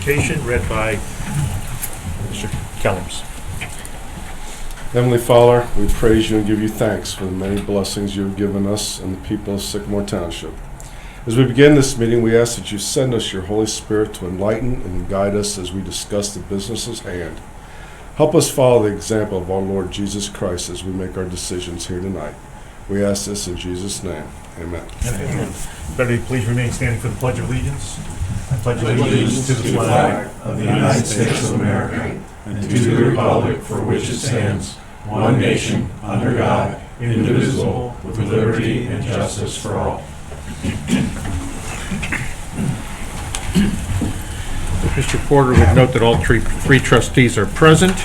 presentation read by Mr. Kellums. Heavenly Father, we praise you and give you thanks for the many blessings you have given us and the people of Sycamore Township. As we begin this meeting, we ask that you send us your Holy Spirit to enlighten and guide us as we discuss the business at hand. Help us follow the example of our Lord Jesus Christ as we make our decisions here tonight. We ask this in Jesus' name. Amen. Amen. Everybody, please remain standing for the Pledge of Allegiance. I pledge allegiance to the flag of the United States of America and to the republic for which it stands, one nation, under God, indivisible, with liberty and justice for all. Mr. Porter would note that all three trustees are present.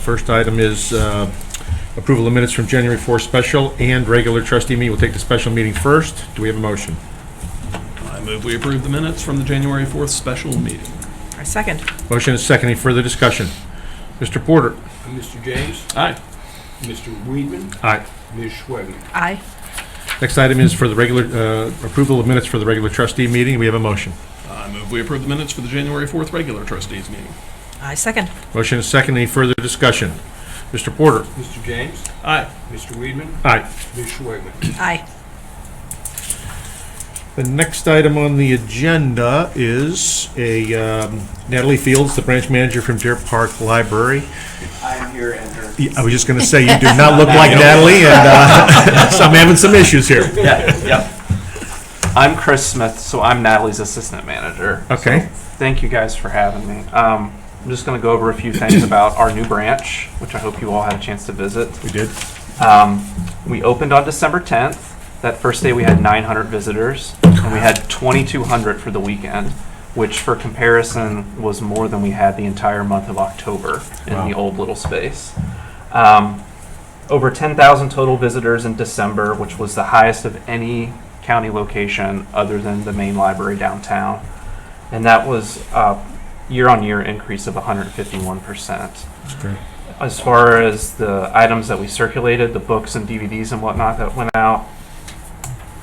First item is approval of minutes from January 4th special and regular trustee meeting. We'll take the special meeting first. Do we have a motion? I move we approve the minutes from the January 4th special meeting. I second. Motion is second. Any further discussion? Mr. Porter? Mr. James? Aye. Mr. Weedman? Aye. Ms. Schwegman? Aye. Next item is for the regular approval of minutes for the regular trustee meeting. We have a motion. I move we approve the minutes for the January 4th regular trustees meeting. I second. Motion is second. Any further discussion? Mr. Porter? Mr. James? Aye. Mr. Weedman? Aye. Ms. Schwegman? Aye. The next item on the agenda is a Natalie Fields, the branch manager from Deer Park Library. I'm here and her. I was just going to say, you do not look like Natalie, and so I'm having some issues here. Yeah. I'm Chris Smith, so I'm Natalie's assistant manager. Okay. So thank you guys for having me. I'm just going to go over a few things about our new branch, which I hope you all had a chance to visit. We did. We opened on December 10th. That first day we had 900 visitors, and we had 2,200 for the weekend, which for comparison was more than we had the entire month of October in the old little space. Over 10,000 total visitors in December, which was the highest of any county location other than the main library downtown. And that was a year-on-year increase of 151%. That's great. As far as the items that we circulated, the books and DVDs and whatnot that went out,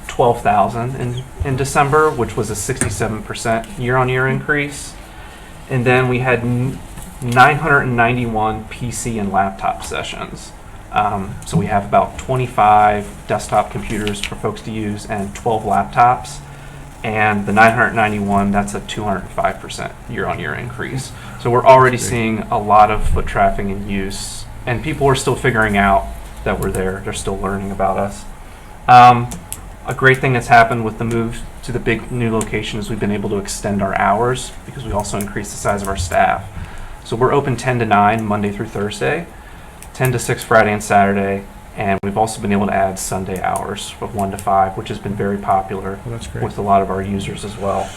12,000 in December, which was a 67% year-on-year increase. And then we had 991 PC and laptop sessions. So we have about 25 desktop computers for folks to use and 12 laptops. And the 991, that's a 205% year-on-year increase. So we're already seeing a lot of foot traffic and use, and people are still figuring out that we're there. They're still learning about us. A great thing that's happened with the move to the big new location is we've been able to extend our hours because we also increased the size of our staff. So we're open 10 to 9 Monday through Thursday, 10 to 6 Friday and Saturday, and we've also been able to add Sunday hours of 1 to 5, which has been very popular with a lot of our users as well.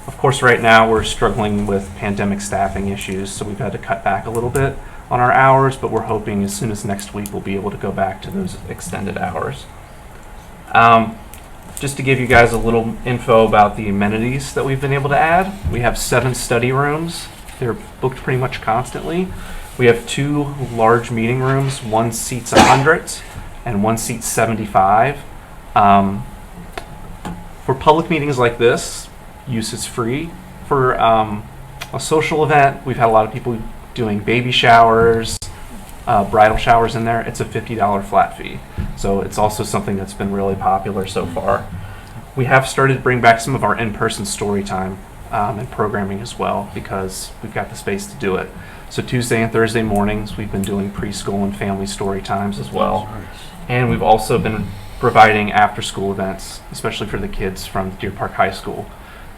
Of course, right now we're struggling with pandemic staffing issues, so we've had to cut back a little bit on our hours, but we're hoping as soon as next week we'll be able to go back to those extended hours. Just to give you guys a little info about the amenities that we've been able to add, we have 7 study rooms. They're booked pretty much constantly. We have 2 large meeting rooms. One seats 100 and one seats 75. For public meetings like this, use is free. For a social event, we've had a lot of people doing baby showers, bridal showers in there. It's a $50 flat fee. So it's also something that's been really popular so far. We have started to bring back some of our in-person story time and programming as well because we've got the space to do it. So Tuesday and Thursday mornings, we've been doing preschool and family story times as well. And we've also been providing after-school events, especially for the kids from Deer Park High School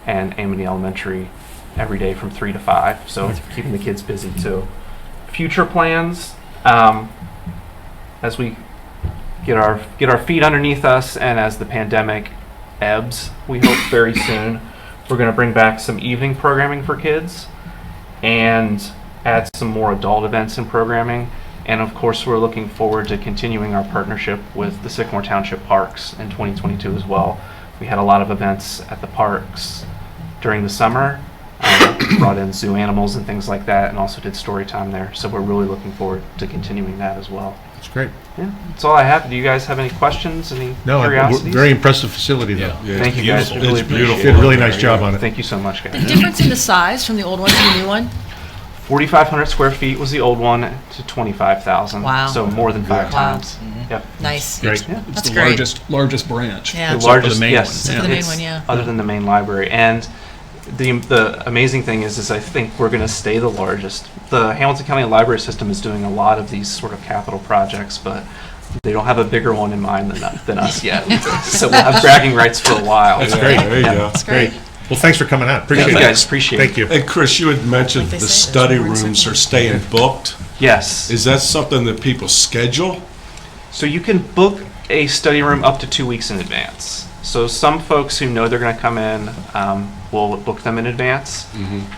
and Amity Elementary every day from 3 to 5. So it's keeping the kids busy too. Future plans, as we get our feet underneath us and as the pandemic ebbs, we hope very soon, we're going to bring back some evening programming for kids and add some more adult events and programming. And of course, we're looking forward to continuing our partnership with the Sycamore Township parks in 2022 as well. We had a lot of events at the parks during the summer, brought in zoo animals and things like that, and also did story time there. So we're really looking forward to continuing that as well. That's great. Yeah, that's all I have. Do you guys have any questions, any No, curiosities? very impressive facility, though. Yeah, Thank you guys. beautiful. Really It's appreciate beautiful. Did a really over nice there, job yeah. on it. Thank you so much, The guys. difference in the size from the old one to the new one? 4,500 square feet was the old one to 25,000. Wow. So more than 5 Wow. times. Yep. Nice. Great. Yeah. It's That's the great. largest branch. Yeah. The Except for largest, the main yes. one. Except for the main It's one, yeah. Other than the main library. And the amazing thing is I think we're going to stay the largest. The Hamilton County Library System is doing a lot of these sort of capital projects, but they don't have a bigger one in mind than us yet. So we'll have bragging rights for a while. That's Yeah, great. There you Yeah. go. That's great. Well, thanks for coming out. Appreciate Thank it. you guys. Appreciate Thank it. you. And Chris, you had mentioned Like they the say, there's study more in rooms second. are staying booked. Yes. Is that something that people schedule? So you can book a study room up to 2 weeks in advance. So some folks who know they're going to come in will book them in advance,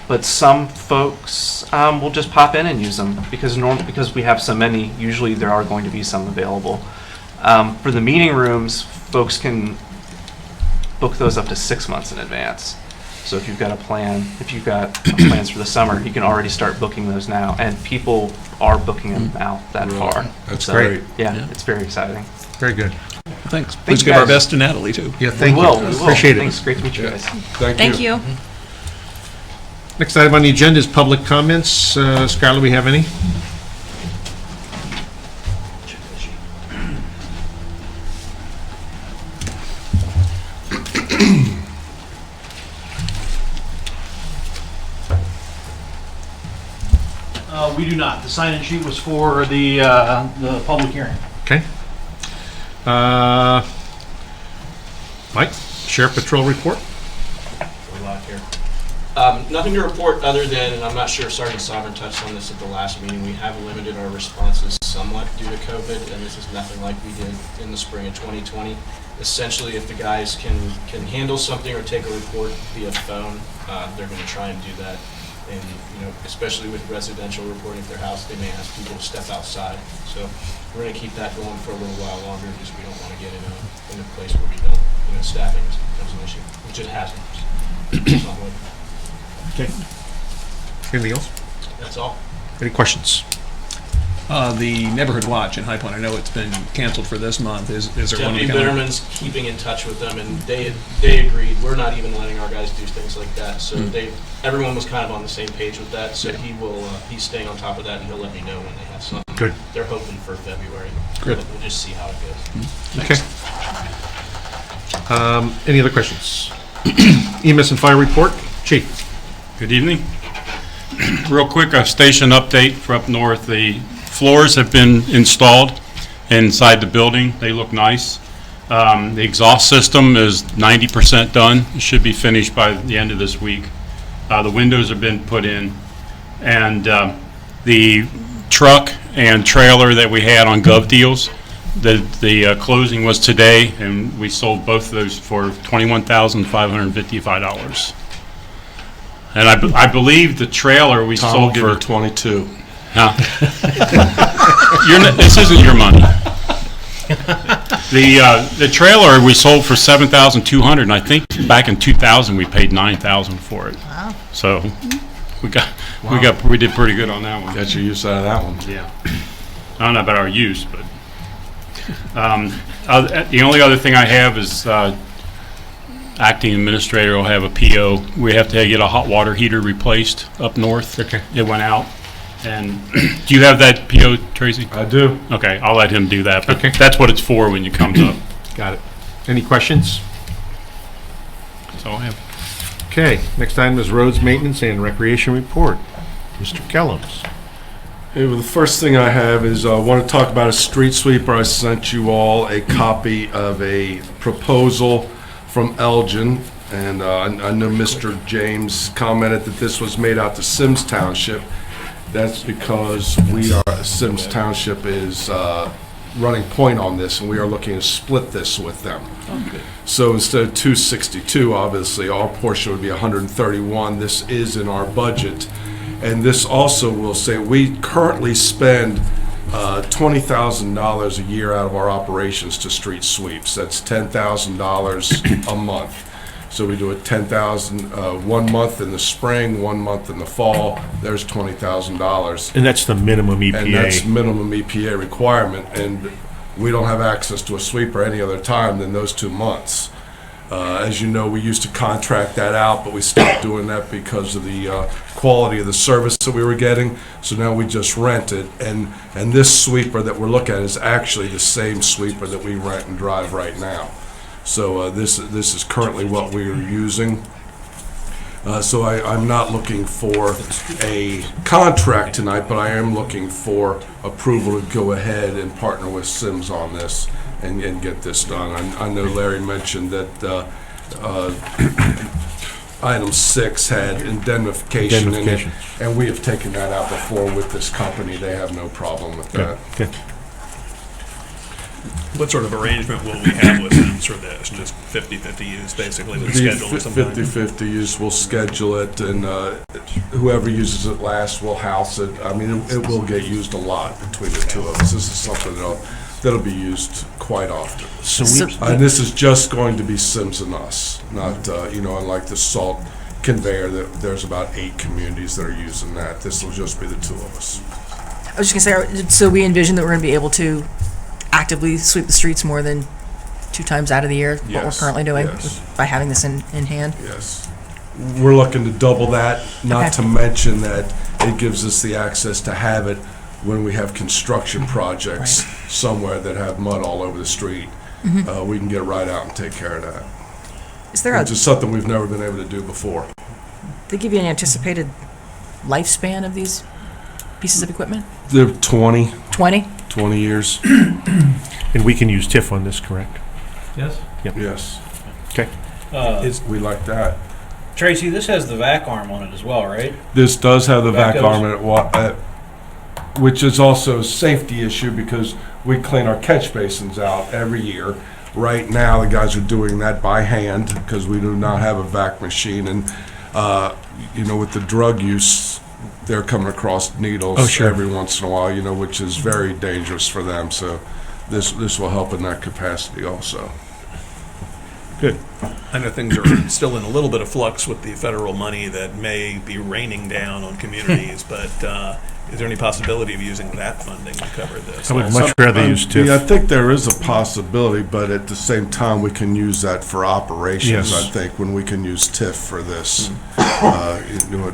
but some folks will just pop in and use them because we have so many. Usually there are going to be some available. For the meeting rooms, folks can book those up to 6 months in advance. So if you've got plans for the summer, you can already start booking those now, and people are booking them out that Really? far. That's So, great. Yeah, Yeah. it's very exciting. Very good. Thanks. Please you give our guys. best to Natalie, too. Yeah, thank we you. will. We will. Appreciate it. Thanks. Great to meet you Yeah. guys. Thank you. Next item on the agenda is public comments. Skylar, we have any? We do not. The sign-in sheet was for the public hearing. Okay. Mike, Sheriff Patrol report? We're live here. Nothing to report other than, and I'm not sure Sergeant Sovereign touched on this at the last meeting, we have limited our responses somewhat due to COVID, and this is nothing like we did in the spring of 2020. Essentially, if the guys can handle something or take a report via phone, they're going to try and do that. And, especially with residential reporting of their house, they may ask people to step outside. So we're going to keep that going for a little while longer because we don't want to get in a place where we don't, staffing becomes an issue, which it hasn't. Knock on wood. Okay. Anything else? That's all. Any questions? The Neighborhood Watch in High Point, I know it's been canceled for this month. Is there one? Deputy Bitterman's keeping in touch with them, and they agreed. We're not even letting our guys do things like that. So everyone was kind of on the same page with that. So he's staying on top of that, and he'll let me know when they have something. Good. They're hoping for February. Good. We'll just see how it goes. Okay. Any other questions? EMS and fire report? Chief? Good evening. Real quick, a station update for up north. The floors have been installed inside the building. They look nice. The exhaust system is 90% done. It should be finished by the end of this week. The windows have been put in. And the truck and trailer that we had on Gov Deals, the closing was today, and we sold both of those for $21,555. And I believe the trailer we Tom will sold give for you 22. Huh? This isn't your money. The trailer we sold for $7,200, and I think back in 2000 we paid $9,000 for it. Wow. So we did pretty good on that one. Got your use out of that one. Yeah. I don't know about our use, but the only other thing I have is acting administrator will have a PO. We have to get a hot water heater replaced up north. Okay. It went out. And do you have that PO, Tracy? I do. Okay, I'll let him do that. But Okay. that's what it's for when it comes up. Got it. Any questions? That's all I have. Okay. Next item is roads maintenance and recreation report. Mr. Kellums. Hey, well, the first thing I have is I want to talk about a street sweeper. I sent you all a copy of a proposal from Elgin, and I know Mr. James commented that this was made out to Sims Township. That's because Sims Township is running point on this, and we are looking to split this with them. So instead of 262, obviously, our portion would be 131. This is in our budget. And this also will say we currently spend $20,000 a year out of our operations to street sweeps. That's $10,000 a month. So we do a 10,000 1 month in the spring, 1 month in the fall. There's $20,000. And that's the minimum EPA. And that's minimum EPA requirement, and we don't have access to a sweeper any other time than those 2 months. As you know, we used to contract that out, but we stopped doing that because of the quality of the service that we were getting. So now we just rent it, and this sweeper that we're looking at is actually the same sweeper that we rent and drive right now. So this is currently what we are using. So I'm not looking for a contract tonight, but I am looking for approval to go ahead and partner with Sims on this and get this done. I know Larry mentioned that item 6 had indemnification in it, and we have taken that out before with this company. They have no problem with that. Good. What sort of arrangement will we have with them for this? Just 50/50 use, basically, with The schedule or something? 50/50 use, we'll schedule it, and whoever uses it last will house it. I mean, it will get used a lot between the two of us. This is something that'll be used quite often. And this is just going to be Sims and us, not, unlike the salt conveyor, there's about 8 communities that are using that. This will just be the 2 of us. I was just gonna say, so we envision that we're gonna be able to actively sweep the streets more than 2 times out of the year, what we're Yes, currently doing, yes. by having this in hand? Yes. We're looking to double that, not Okay. to mention that it gives us the access to have it when we have construction projects somewhere that have mud all over the street. We can get right out and take care of that. Is there Which is something we've never been able to do before. they give you an anticipated lifespan of these pieces of equipment? They're 20 20? years. And we can use TIF on this, correct? Yes. Yes. Okay. We like that. Tracy, this has the vac arm on it as well, right? This does have the vac That arm in it, which is also a safety issue because we clean our catch basins out every year. Right now, the guys are doing that by hand because we do not have a vac machine. And, with the drug use, they're coming across needles every once in a while, which is very dangerous for them. So this will help in that capacity also. Good. I know things are still in a little bit of flux with the federal money that may be raining down on communities, but is there any possibility of using that funding to cover this? I would much rather use TIF. Yeah, I think there is a possibility, but at the same time, we can use that for operations, Yes. I think, when we can use TIF for this. Would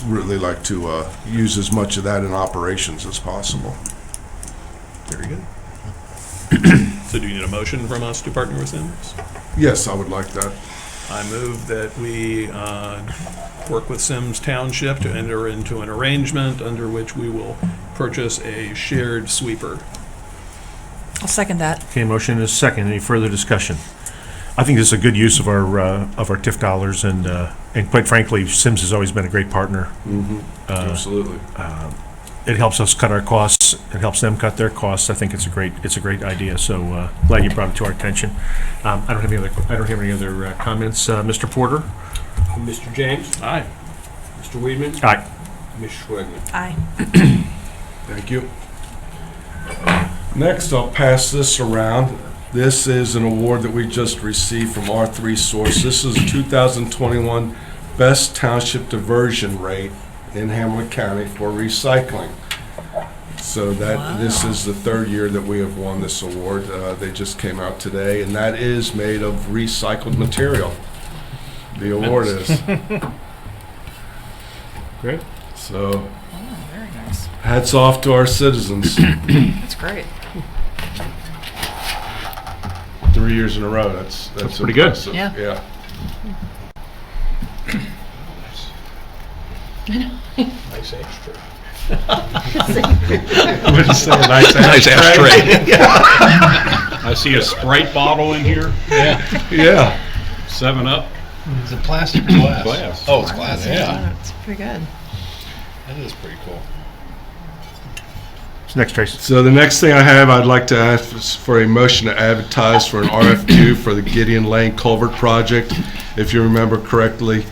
really like to use as much of that in operations as possible. Very good. So do you need a motion from us to partner with Sims? Yes, I would like that. I move that we work with Sims Township to enter into an arrangement under which we will purchase a shared sweeper. I'll second that. Okay, motion is second. Any further discussion? I think this is a good use of our TIF dollars, and quite frankly, Sims has always been a great partner. Absolutely. It helps us cut our costs. It helps them cut their costs. I think it's a great idea. So glad you brought it to our attention. I don't have any other comments. Mr. Porter. Mr. James? Aye. Mr. Weedman? Aye. Ms. Schwegman? Aye. Thank you. Next, I'll pass this around. This is an award that we just received from R3 Source. This is 2021 Best Township Diversion Rate in Hamilton County for recycling. So this is the 3rd year that we have won this award. They just came out today, and that is made of recycled material. The award is. Great. So Very nice. hats off to our citizens. That's great. 3 years in a row. That's pretty good. impressive. Yeah. Nice extra. What did you say, a nice ashtray? I see a Sprite bottle in here, Yeah. 7 Up. Is it plastic or glass? Glass. Oh, it's glass, yeah. It's pretty good. That is pretty cool. What's next, Tracy? So the next thing I have, I'd like to ask is for a motion to advertise for an RFQ for the Gideon Lane Culvert Project. If you remember correctly,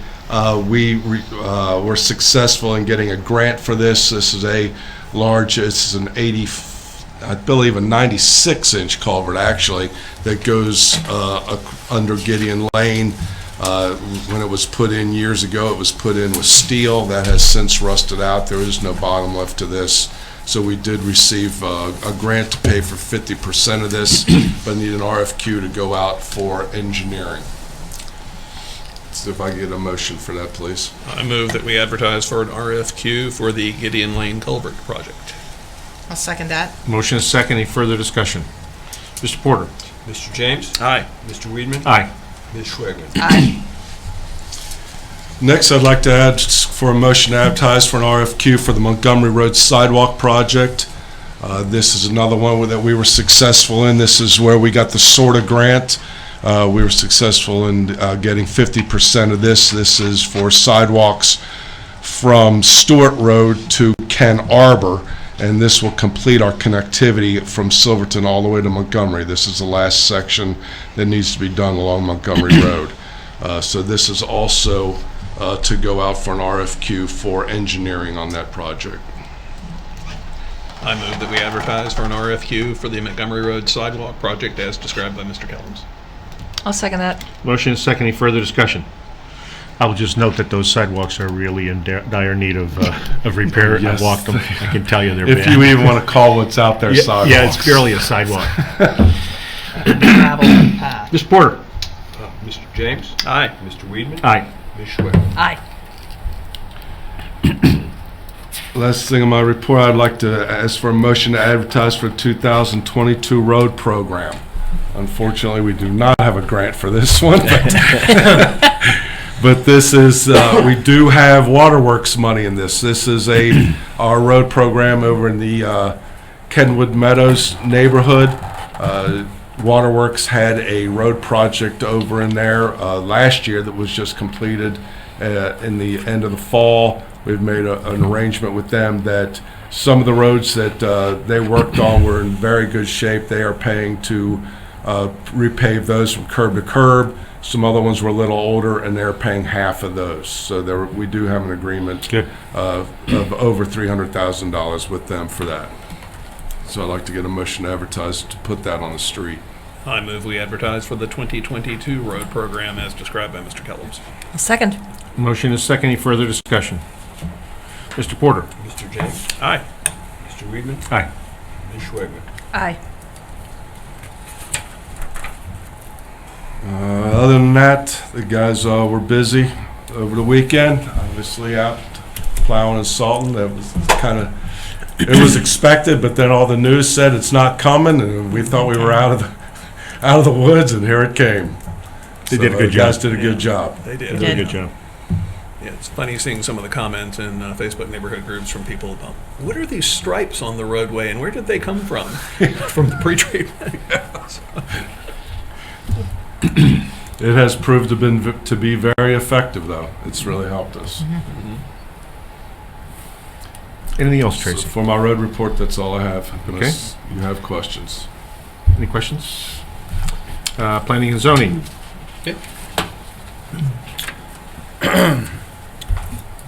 we were successful in getting a grant for this. This is a large, it's an 96-inch culvert actually, that goes under Gideon Lane. When it was put in years ago, it was put in with steel. That has since rusted out. There is no bottom left to this. So we did receive a grant to pay for 50% of this, but need an RFQ to go out for engineering. So if I get a motion for that, please. I move that we advertise for an RFQ for the Gideon Lane Culvert project. I'll second that. Motion is second. Any further discussion? Mr. Porter? Mr. James? Aye. Mr. Weedman? Aye. Ms. Schwagman? Aye. Next, I'd like to ask for a motion to advertise for an RFQ for the Montgomery Road Sidewalk project. This is another one that we were successful in. This is where we got the SORTA grant. We were successful in getting 50% of this. This is for sidewalks from Stewart Road to Ken Arbor, and this will complete our connectivity from Silverton all the way to Montgomery. This is the last section that needs to be done along Montgomery Road. So this is also to go out for an RFQ for engineering on that project. I move that we advertise for an RFQ for the Montgomery Road Sidewalk project as described by Mr. Kellums. I'll second that. Motion is second. Any further discussion? I will just note that those sidewalks are really in dire need of repair. Yes. I've walked them. I can tell you they're If bad. you even want to call what's out there sidewalks. Yeah, it's barely a sidewalk. Gravel path. Mr. Porter? Mr. James? Aye. Mr. Weedman? Aye. Ms. Schwagman? Aye. Last thing in my report, I'd like to ask for a motion to advertise for the 2022 road program. Unfortunately, we do not have a grant for this one, but this is, we do have waterworks money in this. This is our road program over in the Kenwood Meadows neighborhood. Waterworks had a road project over in there last year that was just completed in the end of the fall. We've made an arrangement with them that some of the roads that they worked on were in very good shape. They are paying to repave those from curb to curb. Some other ones were a little older, and they're paying half of those. So we do have an agreement of over $300,000 with them for that. So I'd like to get a motion to advertise to put that on the street. I move we advertise for the 2022 road program as described by Mr. Kellums. I'll second. Motion is second. Any further discussion? Mr. Porter? Mr. James? Aye. Mr. Weedman? Aye. Ms. Schwagman? Aye. Other than that, the guys were busy over the weekend, obviously out plowing and salting. That was it was expected, but then all the news said it's not coming, and we thought we were out of the woods, and here it came. They did a good The guys job. did a good job. They They did. did a good job. Yeah, it's funny seeing some of the comments in Facebook neighborhood groups from people about, what are these stripes on the roadway and where did they come from? From the pre-treatment. It has proved to be very effective, though. It's really helped us. Anything else, So Tracy? for my road report, that's all I have, Okay. unless you have questions. Any questions? Planning and zoning. Let's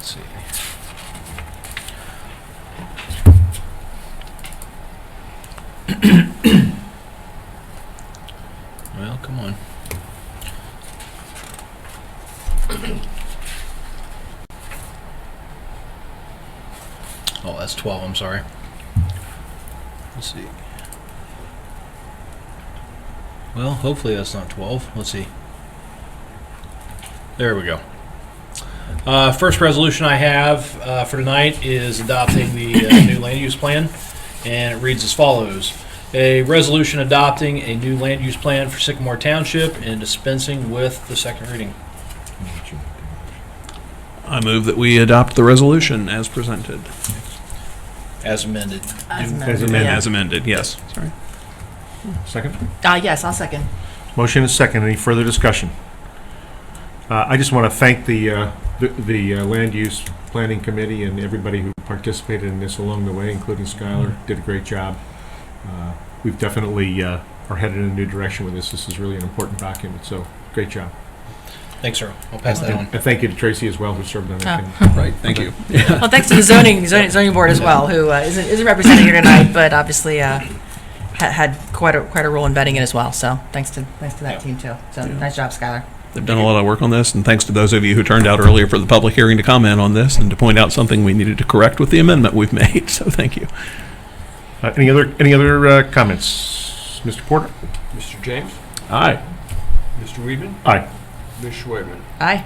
see. Well, come on. Oh, that's 12, I'm sorry. Let's see. Well, hopefully that's not 12. Let's see. There we go. First resolution I have for tonight is adopting the new land use plan, and it reads as follows. A resolution adopting a new land use plan for Sycamore Township and dispensing with the second reading. I move that we adopt the resolution as presented. As amended. As amended. yeah. As amended, yes. Sorry. Second? Yes, I'll second. Motion is second. Any further discussion? I just want to thank the Land Use Planning Committee and everybody who participated in this along the way, including Skylar. Did a great job. We've definitely are headed in a new direction with this. This is really an important document, so great job. Thanks, sir. I'll pass that on. And thank you to Tracy as well, who served on that Oh. committee. Right, thank you. Well, thanks to the zoning board as well, who isn't represented here tonight, but obviously had quite a role in vetting it as well. So thanks to that team too. So nice job, Skylar. They've done a lot of work on this, and thanks to those of you who turned out earlier for the public hearing to comment on this and to point out something we needed to correct with the amendment we've made, so thank you. Any other comments? Mr. Porter? Mr. James? Aye. Mr. Weedman? Aye. Ms. Schwagman? Aye.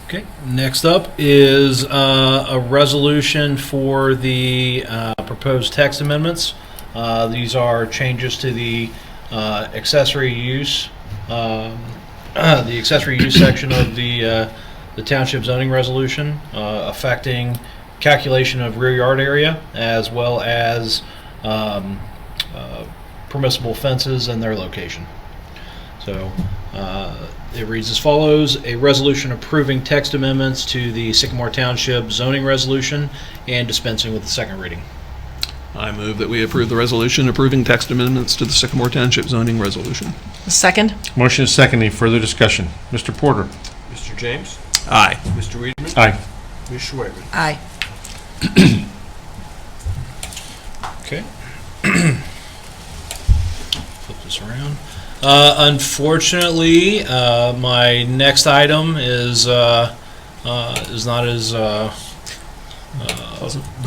Okay, next up is a resolution for the proposed text amendments. These are changes to the accessory use, the accessory use section of the township zoning resolution, affecting calculation of rear yard area as well as permissible fences and their location. So it reads as follows: a resolution approving text amendments to the Sycamore Township zoning resolution and dispensing with the second reading. I move that we approve the resolution approving text amendments to the Sycamore Township zoning resolution. Second? Motion is second. Any further discussion? Mr. Porter? Mr. James? Aye. Mr. Weedman? Aye. Ms. Schwagman? Aye. Okay. Flip this around. Unfortunately, my next item is not as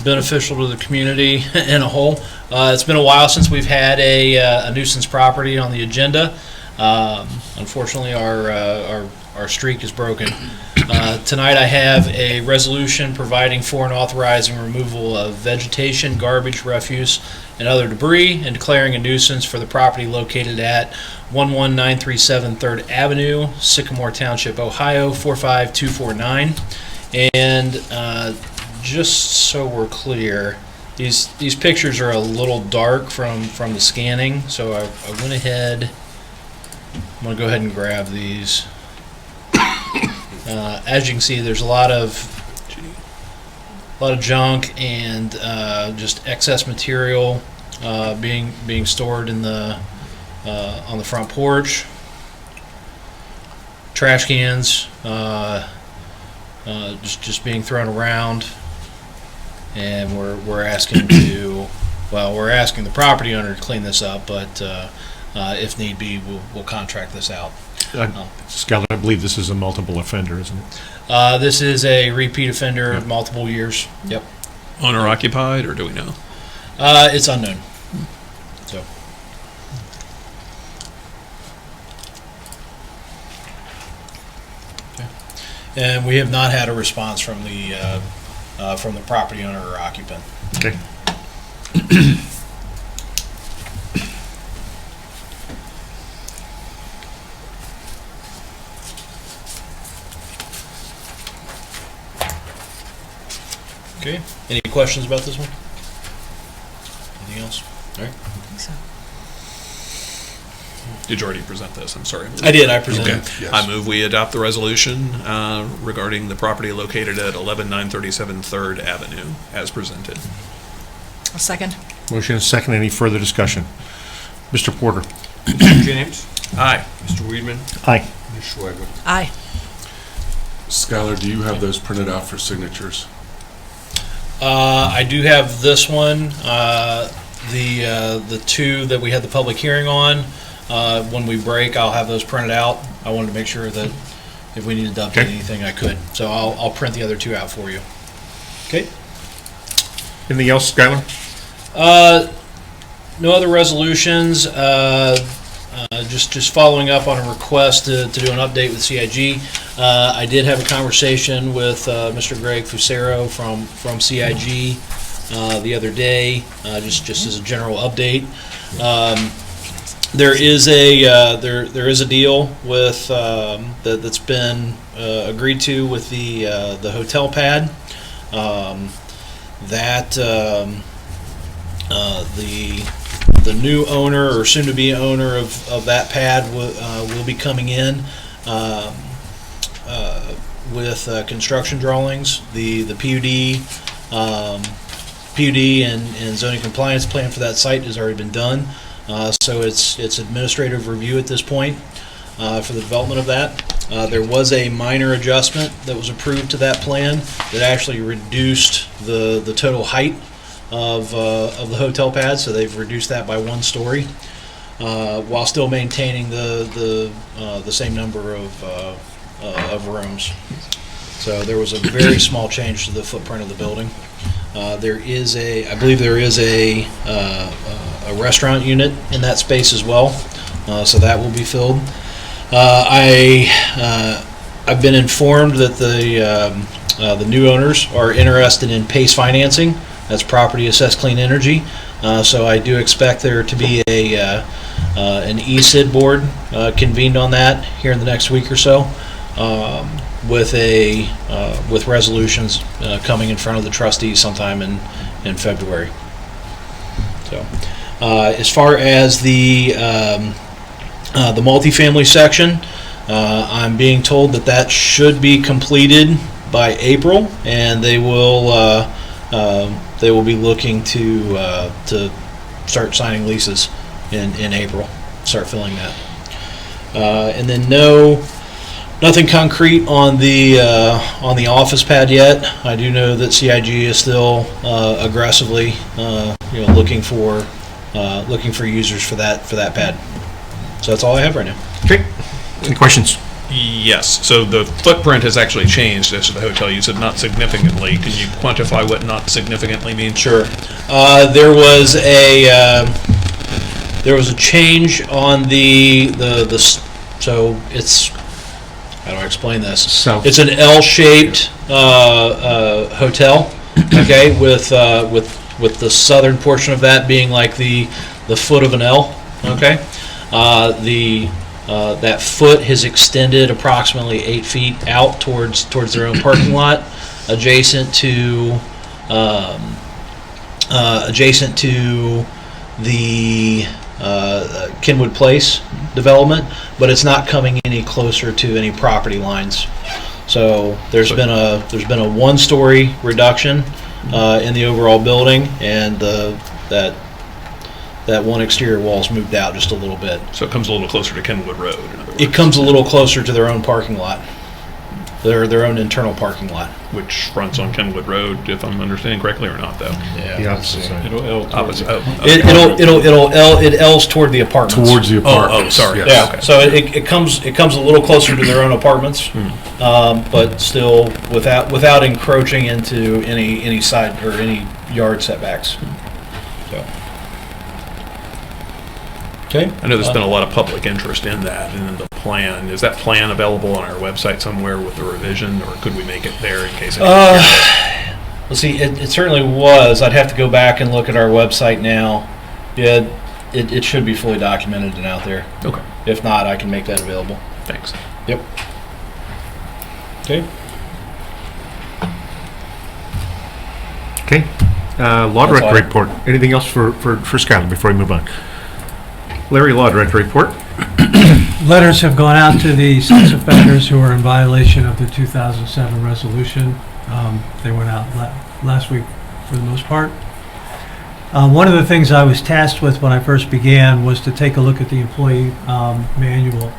beneficial to the community in a whole. It's been a while since we've had a nuisance property on the agenda. Unfortunately, our streak is broken. Tonight I have a resolution providing for and authorizing removal of vegetation, garbage, refuse, and other debris, and declaring a nuisance for the property located at 11937 3rd Avenue, Sycamore Township, Ohio 45249. And just so we're clear, these pictures are a little dark from the scanning, so I went ahead. I'm going to go ahead and grab these. As you can see, there's a lot of junk and just excess material being stored in the on the front porch. Trash cans just being thrown around, and we're asking the property owner to clean this up, but if need be, we'll contract this out. Skylar, I believe this is a multiple offender, isn't it? This is a repeat offender, multiple years. Yep. Owner occupied, or do we know? It's unknown. So. Okay. And we have not had a response from the property owner or occupant. Okay. Okay. Any questions about this one? Anything else? All right. I think so. Did you already present this? I'm sorry. I did. I presented. Okay. Yes. I move we adopt the resolution regarding the property located at 11937 3rd Avenue as presented. A second? Motion is second. Any further discussion? Mr. Porter? Mr. James? Aye. Mr. Weedman? Aye. Ms. Schwagman? Aye. Skylar, do you have those printed out for signatures? I do have this one. The two that we had the public hearing on. When we break, I'll have those printed out. I wanted to make sure that if we needed to update Okay. anything, I could. So I'll print the other two out for you. Okay. Anything else, Skylar? No other resolutions. Just following up on a request to do an update with CIG. I did have a conversation with Mr. Greg Fusero from CIG the other day, just as a general update. There is a deal with that's been agreed to with the hotel pad. The new owner or soon-to-be owner of that pad will be coming in with construction drawings. The PUD and zoning compliance plan for that site has already been done. So it's administrative review at this point for the development of that. There was a minor adjustment that was approved to that plan that actually reduced the total height of the hotel pad, so they've reduced that by 1 story, while still maintaining the same number of rooms. So there was a very small change to the footprint of the building. I believe there is a restaurant unit in that space as well, so that will be filled. I've been informed that the new owners are interested in PACE financing. That's property assessed clean energy. So I do expect there to be an ESID board convened on that here in the next week or so, with resolutions coming in front of the trustees sometime in February. So as far as the multifamily section, I'm being told that should be completed by April, and they will be looking to start signing leases in April, start filling that. And then nothing concrete on the office pad yet. I do know that CIG is still aggressively looking for users for that pad. So that's all I have right now. Okay. Any questions? Yes, so the footprint has actually changed as to the hotel. You said not significantly. Can you quantify what not significantly means? Sure. There was a change on the so it's, how do I explain this? South. It's an L-shaped hotel, okay, with the southern portion of that being like the foot of an L, okay. That foot has extended approximately 8 feet out towards their own parking lot, adjacent to the Kenwood Place development, but it's not coming any closer to any property lines. So there's been a 1-story reduction in the overall building, and that one exterior wall's moved out just a little bit. So it comes a little closer to Kenwood Road, in other words. It comes a little closer to their own parking lot, their own internal parking lot. Which fronts on Kenwood Road, if I'm understanding correctly, or not, though? Yeah. The opposite side. Opposite. Oh, It L's toward the apartments. Towards the apartments. Oh, sorry. yes. Yeah. Okay. So it comes a little closer to their own apartments, but still without encroaching into any side or any yard setbacks. So. Okay. I know there's been a lot of public interest in that and in the plan. Is that plan available on our website somewhere with the revision, or could we make it there in case? Let's see. It certainly was. I'd have to go back and look at our website now. Yeah, it should be fully documented and out there. Okay. If not, I can make that available. Thanks. Yep. Okay. Okay. Law That's Director all. report. Anything else for Skylar before we move on? Larry, Law Director report. Letters have gone out to the sex offenders who are in violation of the 2007 resolution. They went out last week for the most part. One of the things I was tasked with when I first began was to take a look at the employee manual.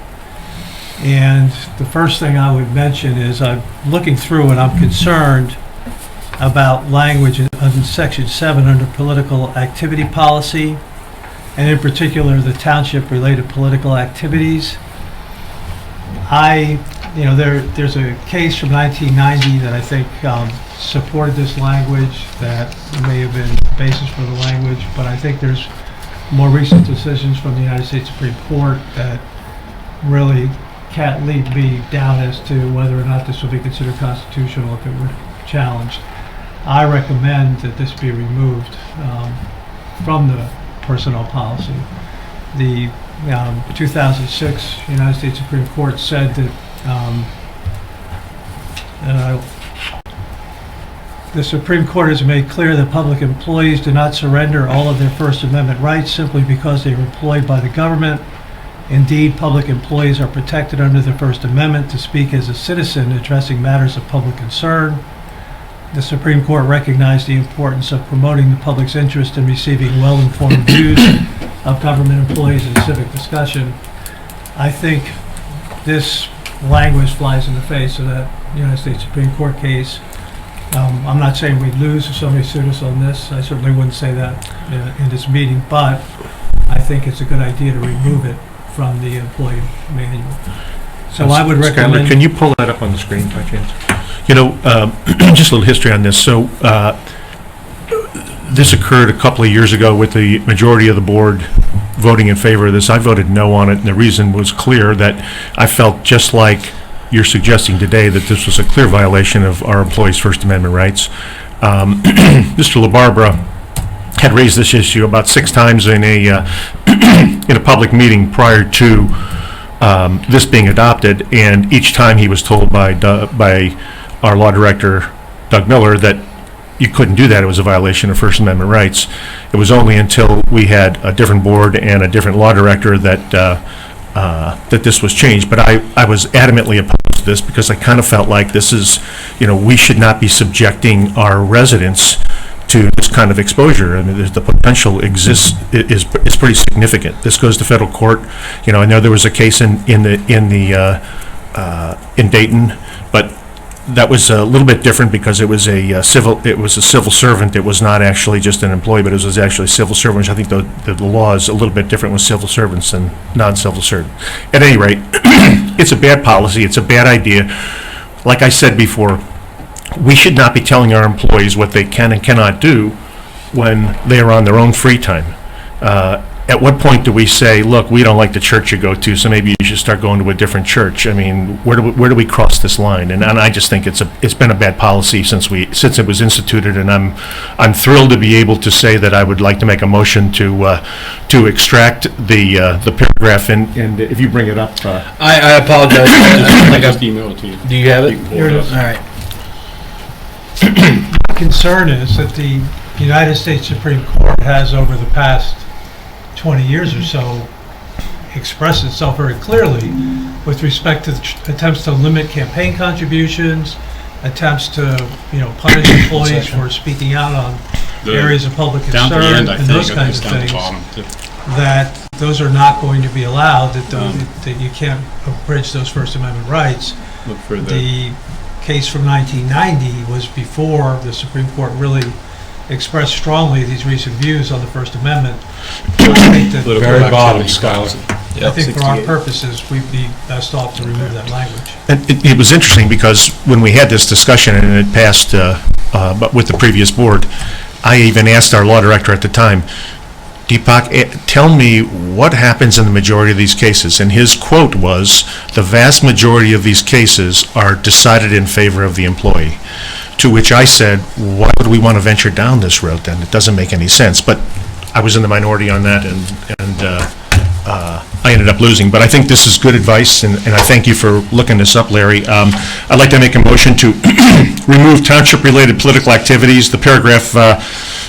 And the first thing I would mention is I'm looking through and I'm concerned about language in Section 7 under political activity policy, and in particular the township-related political activities. There's a case from 1990 that I think supported this language that may have been the basis for the language, but I think there's more recent decisions from the United States Supreme Court that really can't lead me down as to whether or not this will be considered constitutional if it were challenged. I recommend that this be removed from the personnel policy. The 2006 United States Supreme Court said that the Supreme Court has made clear that public employees do not surrender all of their First Amendment rights simply because they are employed by the government. Indeed, public employees are protected under the First Amendment to speak as a citizen addressing matters of public concern. The Supreme Court recognized the importance of promoting the public's interest in receiving well-informed views of government employees in civic discussion. I think this language flies in the face of that United States Supreme Court case. I'm not saying we'd lose if somebody sued us on this. I certainly wouldn't say that in this meeting, but I think it's a good idea to remove it from the employee manual. So I would Skylar, recommend. can you pull that up on the screen by chance? You know, just a little history on this. So this occurred a couple of years ago with the majority of the board voting in favor of this. I voted no on it, and the reason was clear, that I felt just like you're suggesting today, that this was a clear violation of our employees' First Amendment rights. Mr. LaBarbera had raised this issue about 6 times in a in a public meeting prior to this being adopted, and each time he was told by our law director, Doug Miller, that you couldn't do that. It was a violation of First Amendment rights. It was only until we had a different board and a different law director that that this was changed. But I was adamantly opposed to this because I kind of felt like this is, we should not be subjecting our residents to this kind of exposure. I mean, the potential exists is pretty significant. This goes to federal court. I know there was a case in Dayton, but that was a little bit different because it was a civil servant. It was not actually just an employee, but it was actually a civil servant, which I think the law is a little bit different with civil servants than non-civil servants. At any rate, it's a bad policy. It's a bad idea. Like I said before, we should not be telling our employees what they can and cannot do when they are on their own free time. At what point do we say, look, we don't like the church you go to, so maybe you should start going to a different church? I mean, where do we cross this line? And I just think it's been a bad policy since it was instituted, and I'm thrilled to be able to say that I would like to make a motion to extract the paragraph, and if you bring it up. I apologize. I just emailed it to you. Do you have it? Here it is. All right. My concern is that the United States Supreme Court has, over the past 20 years or so, expressed itself very clearly with respect to attempts to limit campaign contributions, attempts to, punish employees for speaking out on areas of public Down to the concern end, I and think, those kinds of down the things, bottom, too. that those are not going to be allowed, that you can't abridge those First Amendment rights. Look for The case from 1990 was before the Supreme Court really expressed strongly these recent views on the First Amendment. So I think that very bottom, Skylar. I think for our purposes, we'd be best off to remove that language. And it was interesting because when we had this discussion and it passed but with the previous board, I even asked our law director at the time, Deepak, tell me what happens in the majority of these cases. And his quote was, the vast majority of these cases are decided in favor of the employee. To which I said, why would we want to venture down this road then? It doesn't make any sense. But I was in the minority on that, and I ended up losing. But I think this is good advice, and I thank you for looking this up, Larry. I'd like to make a motion to remove township-related political activities. The paragraph,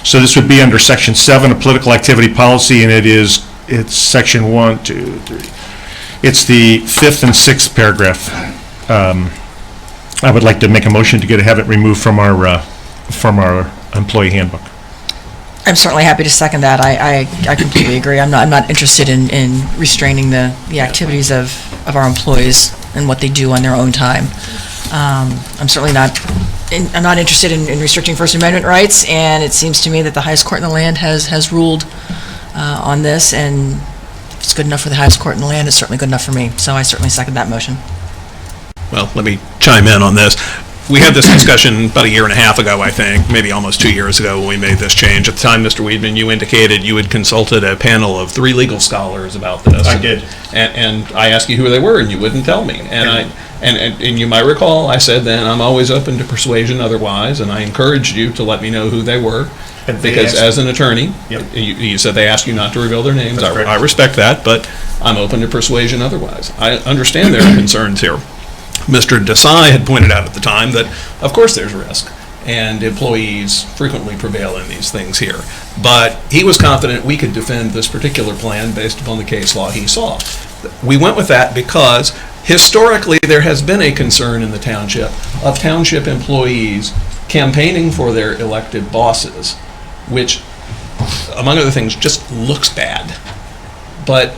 so this would be under Section 7 of Political Activity Policy, and it's Section 1, 2, 3. It's the 5th and 6th paragraph. I would like to make a motion to have it removed from our employee handbook. I'm certainly happy to second that. I completely agree. I'm not interested in restraining the activities of our employees and what they do on their own time. I'm certainly not interested in restricting First Amendment rights, and it seems to me that the highest court in the land has ruled on this, and if it's good enough for the highest court in the land, it's certainly good enough for me. So I certainly second that motion. Well, let me chime in on this. We had this discussion about a year and a half ago, I think, maybe almost 2 years ago when we made this change. At the time, Mr. Weedman, you indicated you had consulted a panel of 3 legal scholars about this. I did. And I asked you who they were, and you wouldn't tell me. And you might recall, I said then, I'm always open to persuasion otherwise, and I encouraged you to let me know who they were. Because as an attorney, Yep. you said they asked you not to reveal their names. That's correct. I respect that, but I'm open to persuasion otherwise. I understand their concerns here. Mr. Desai had pointed out at the time that, of course, there's risk, and employees frequently prevail in these things here. But he was confident we could defend this particular plan based upon the case law he saw. We went with that because historically there has been a concern in the township of township employees campaigning for their elected bosses, which, among other things, just looks bad. But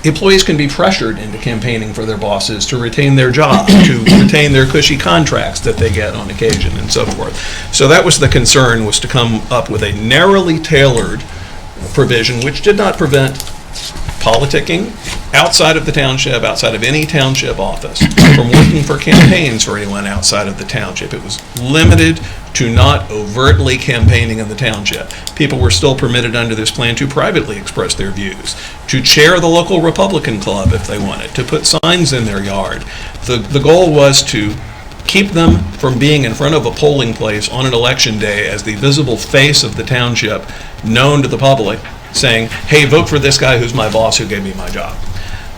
employees can be pressured into campaigning for their bosses to retain their jobs, to retain their cushy contracts that they get on occasion, and so forth. So that was the concern, was to come up with a narrowly tailored provision which did not prevent politicking outside of the township, outside of any township office, from working for campaigns for anyone outside of the township. It was limited to not overtly campaigning in the township. People were still permitted under this plan to privately express their views, to chair the local Republican club if they wanted, to put signs in their yard. The goal was to keep them from being in front of a polling place on an election day as the visible face of the township, known to the public, saying, hey, vote for this guy who's my boss who gave me my job.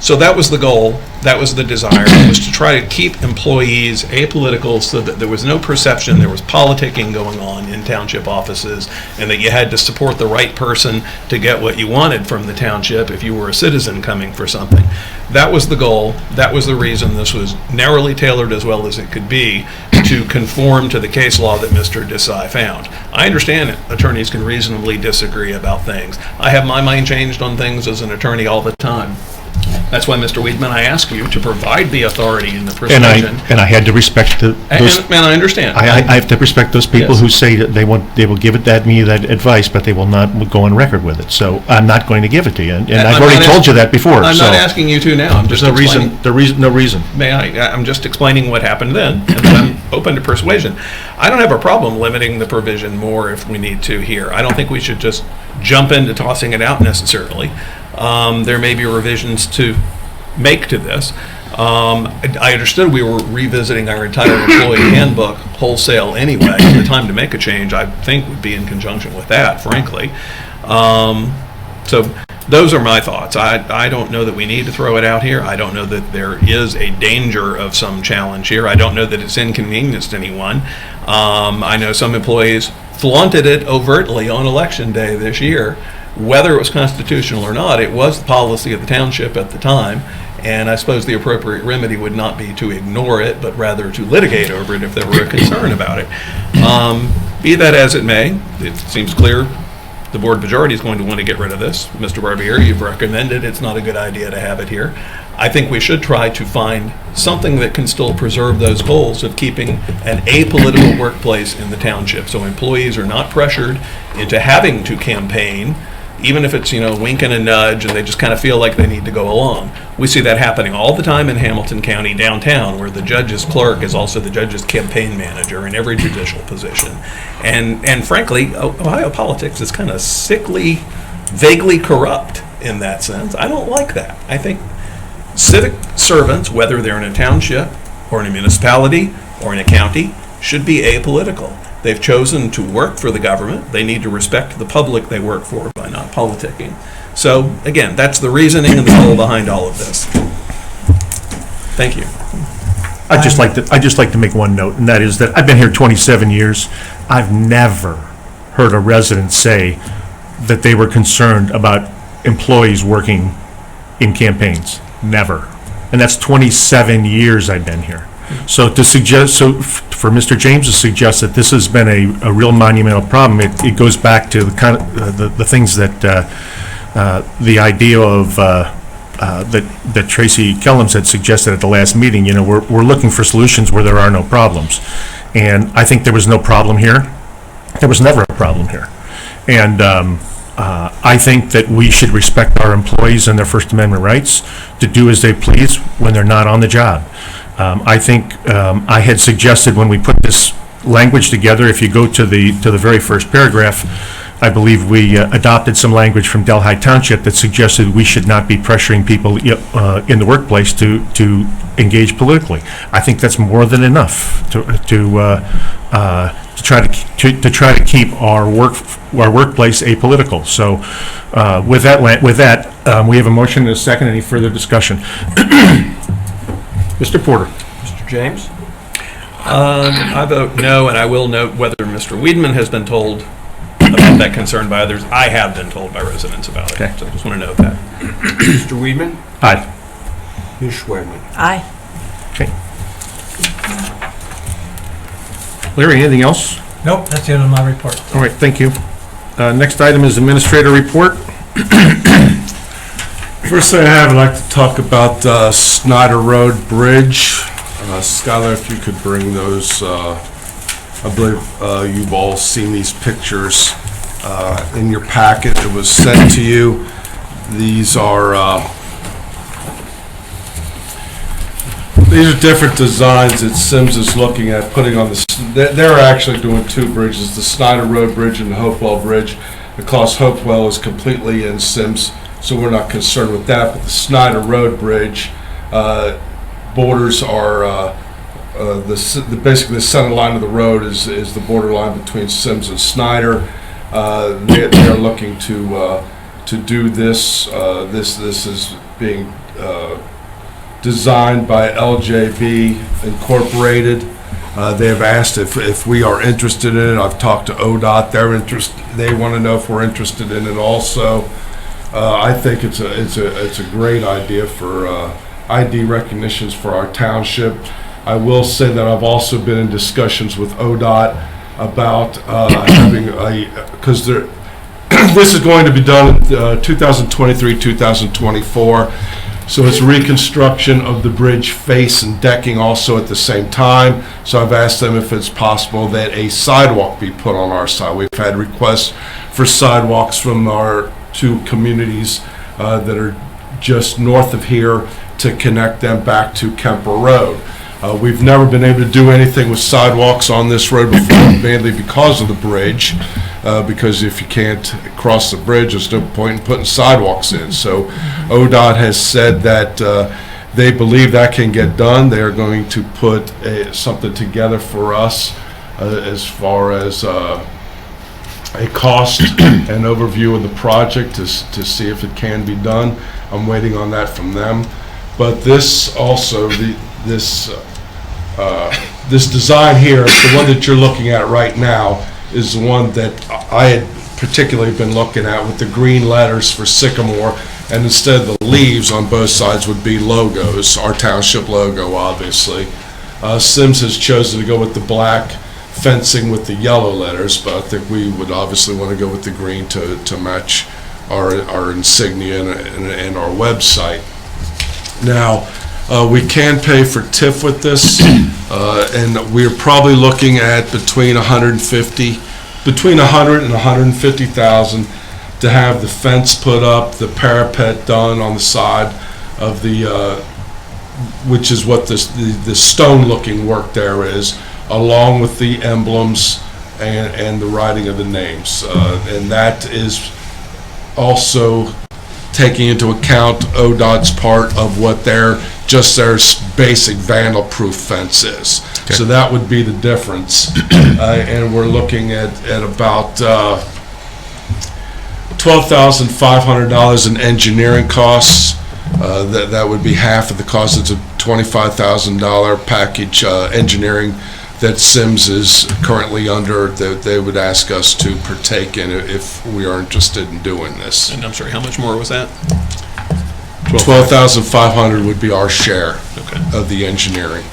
So that was the goal, that was the desire, was to try to keep employees apolitical so that there was no perception there was politicking going on in township offices and that you had to support the right person to get what you wanted from the township if you were a citizen coming for something. That was the goal, that was the reason this was narrowly tailored as well as it could be to conform to the case law that Mr. Desai found. I understand that attorneys can reasonably disagree about things. I have my mind changed on things as an attorney all the time. That's why, Mr. Weedman, I ask you to provide the authority in the persuasion. And I had to respect those. And I understand. I have to respect those people Yes. who say that they will give me that advice, but they will not go on record with it. So I'm not going to give it to you, and I've I'm already not told you that before. I'm so not asking you to now. I'm just there's explaining. no reason. I'm just explaining what happened then, and then I'm open to persuasion. I don't have a problem limiting the provision more if we need to here. I don't think we should just jump into tossing it out necessarily. There may be revisions to make to this. I understood we were revisiting our entire employee handbook wholesale anyway. The time to make a change, I think, would be in conjunction with that, frankly. So those are my thoughts. I don't know that we need to throw it out here. I don't know that there is a danger of some challenge here. I don't know that it's inconvenienced anyone. I know some employees flaunted it overtly on Election Day this year. Whether it was constitutional or not, it was the policy of the township at the time, and I suppose the appropriate remedy would not be to ignore it, but rather to litigate over it if there were a concern about it. Be that as it may, it seems clear the board majority is going to want to get rid of this. Mr. Barbier, you've recommended it's not a good idea to have it here. I think we should try to find something that can still preserve those goals of keeping an apolitical workplace in the township, so employees are not pressured into having to campaign, even if it's, wink and a nudge and they just kind of feel like they need to go along. We see that happening all the time in Hamilton County downtown, where the judge's clerk is also the judge's campaign manager in every judicial position. And frankly, Ohio politics is kind of sickly, vaguely corrupt in that sense. I don't like that. I think civic servants, whether they're in a township or in a municipality or in a county, should be apolitical. They've chosen to work for the government. They need to respect the public they work for by not politicking. So, again, that's the reasoning and the goal behind all of this. Thank you. I'd just like to make one note, and that is that I've been here 27 years. I've never heard a resident say that they were concerned about employees working in campaigns. Never. And that's 27 years I've been here. So for Mr. James to suggest that this has been a real monumental problem, it goes back to the kind of the things that the idea of that Tracy Kellums had suggested at the last meeting. We're looking for solutions where there are no problems, and I think there was no problem here. There was never a problem here, and I think that we should respect our employees and their First Amendment rights to do as they please when they're not on the job. I think I had suggested when we put this language together, if you go to the very first paragraph, I believe we adopted some language from Delhi Township that suggested we should not be pressuring people in the workplace to engage politically. I think that's more than enough to try to keep our workplace apolitical. So with that, we have a motion and a second. Any further discussion? Mr. Porter. Mr. James? I vote no, and I will note whether Mr. Weedman has been told about that concern by others. I have been told by residents about it. Okay. So I just want to note that. Mr. Weedman? Aye. Ms. Schwegman? Aye. Okay. Larry, anything else? Nope, that's the end of my report. All right, thank you. Next item is administrator report. First thing I have, I'd like to talk about Snyder Road Bridge. Skylar, if you could bring those, I believe you've all seen these pictures in your packet. It was sent to you. These are different designs that Sims is looking at putting on the, they're actually doing two bridges, the Snyder Road Bridge and the Hopewell Bridge. Because Hopewell is completely in Sims, so we're not concerned with that. But the Snyder Road Bridge borders are basically the center line of the road is the borderline between Sims and Snyder. They are looking to do this. This is being designed by LJB Incorporated. They have asked if we are interested in it. I've talked to ODOT. They want to know if we're interested in it also. I think it's a great idea for ID recognitions for our township. I will say that I've also been in discussions with ODOT about having because this is going to be done in 2023, 2024. So it's reconstruction of the bridge face and decking also at the same time. So I've asked them if it's possible that a sidewalk be put on our side. We've had requests for sidewalks from our two communities that are just north of here to connect them back to Kemper Road. We've never been able to do anything with sidewalks on this road before, mainly because of the bridge. Because if you can't cross the bridge, there's no point in putting sidewalks in. So ODOT has said that they believe that can get done. They are going to put something together for us as far as a cost and overview of the project to see if it can be done. I'm waiting on that from them. But this also, this design here, the one that you're looking at right now, is the one that I had particularly been looking at with the green letters for Sycamore, and instead of the leaves on both sides would be logos, our township logo, obviously. Sims has chosen to go with the black fencing with the yellow letters, but I think we would obviously want to go with the green to match our insignia and our website. Now, we can pay for TIF with this, and we're probably looking at between 100 and 150,000 to have the fence put up, the parapet done on the side of the, which is what the stone-looking work there is, along with the emblems and the writing of the names, and that is also taking into account ODOT's part of what their basic vandal-proof fence is. Okay. So that would be the difference. And we're looking at about $12,500 in engineering costs. That would be half of the cost. It's a $25,000 package engineering that Sims is currently under, that they would ask us to partake in if we are interested in doing this. And I'm sorry, how much more was that? $12,500 would be our share of the engineering.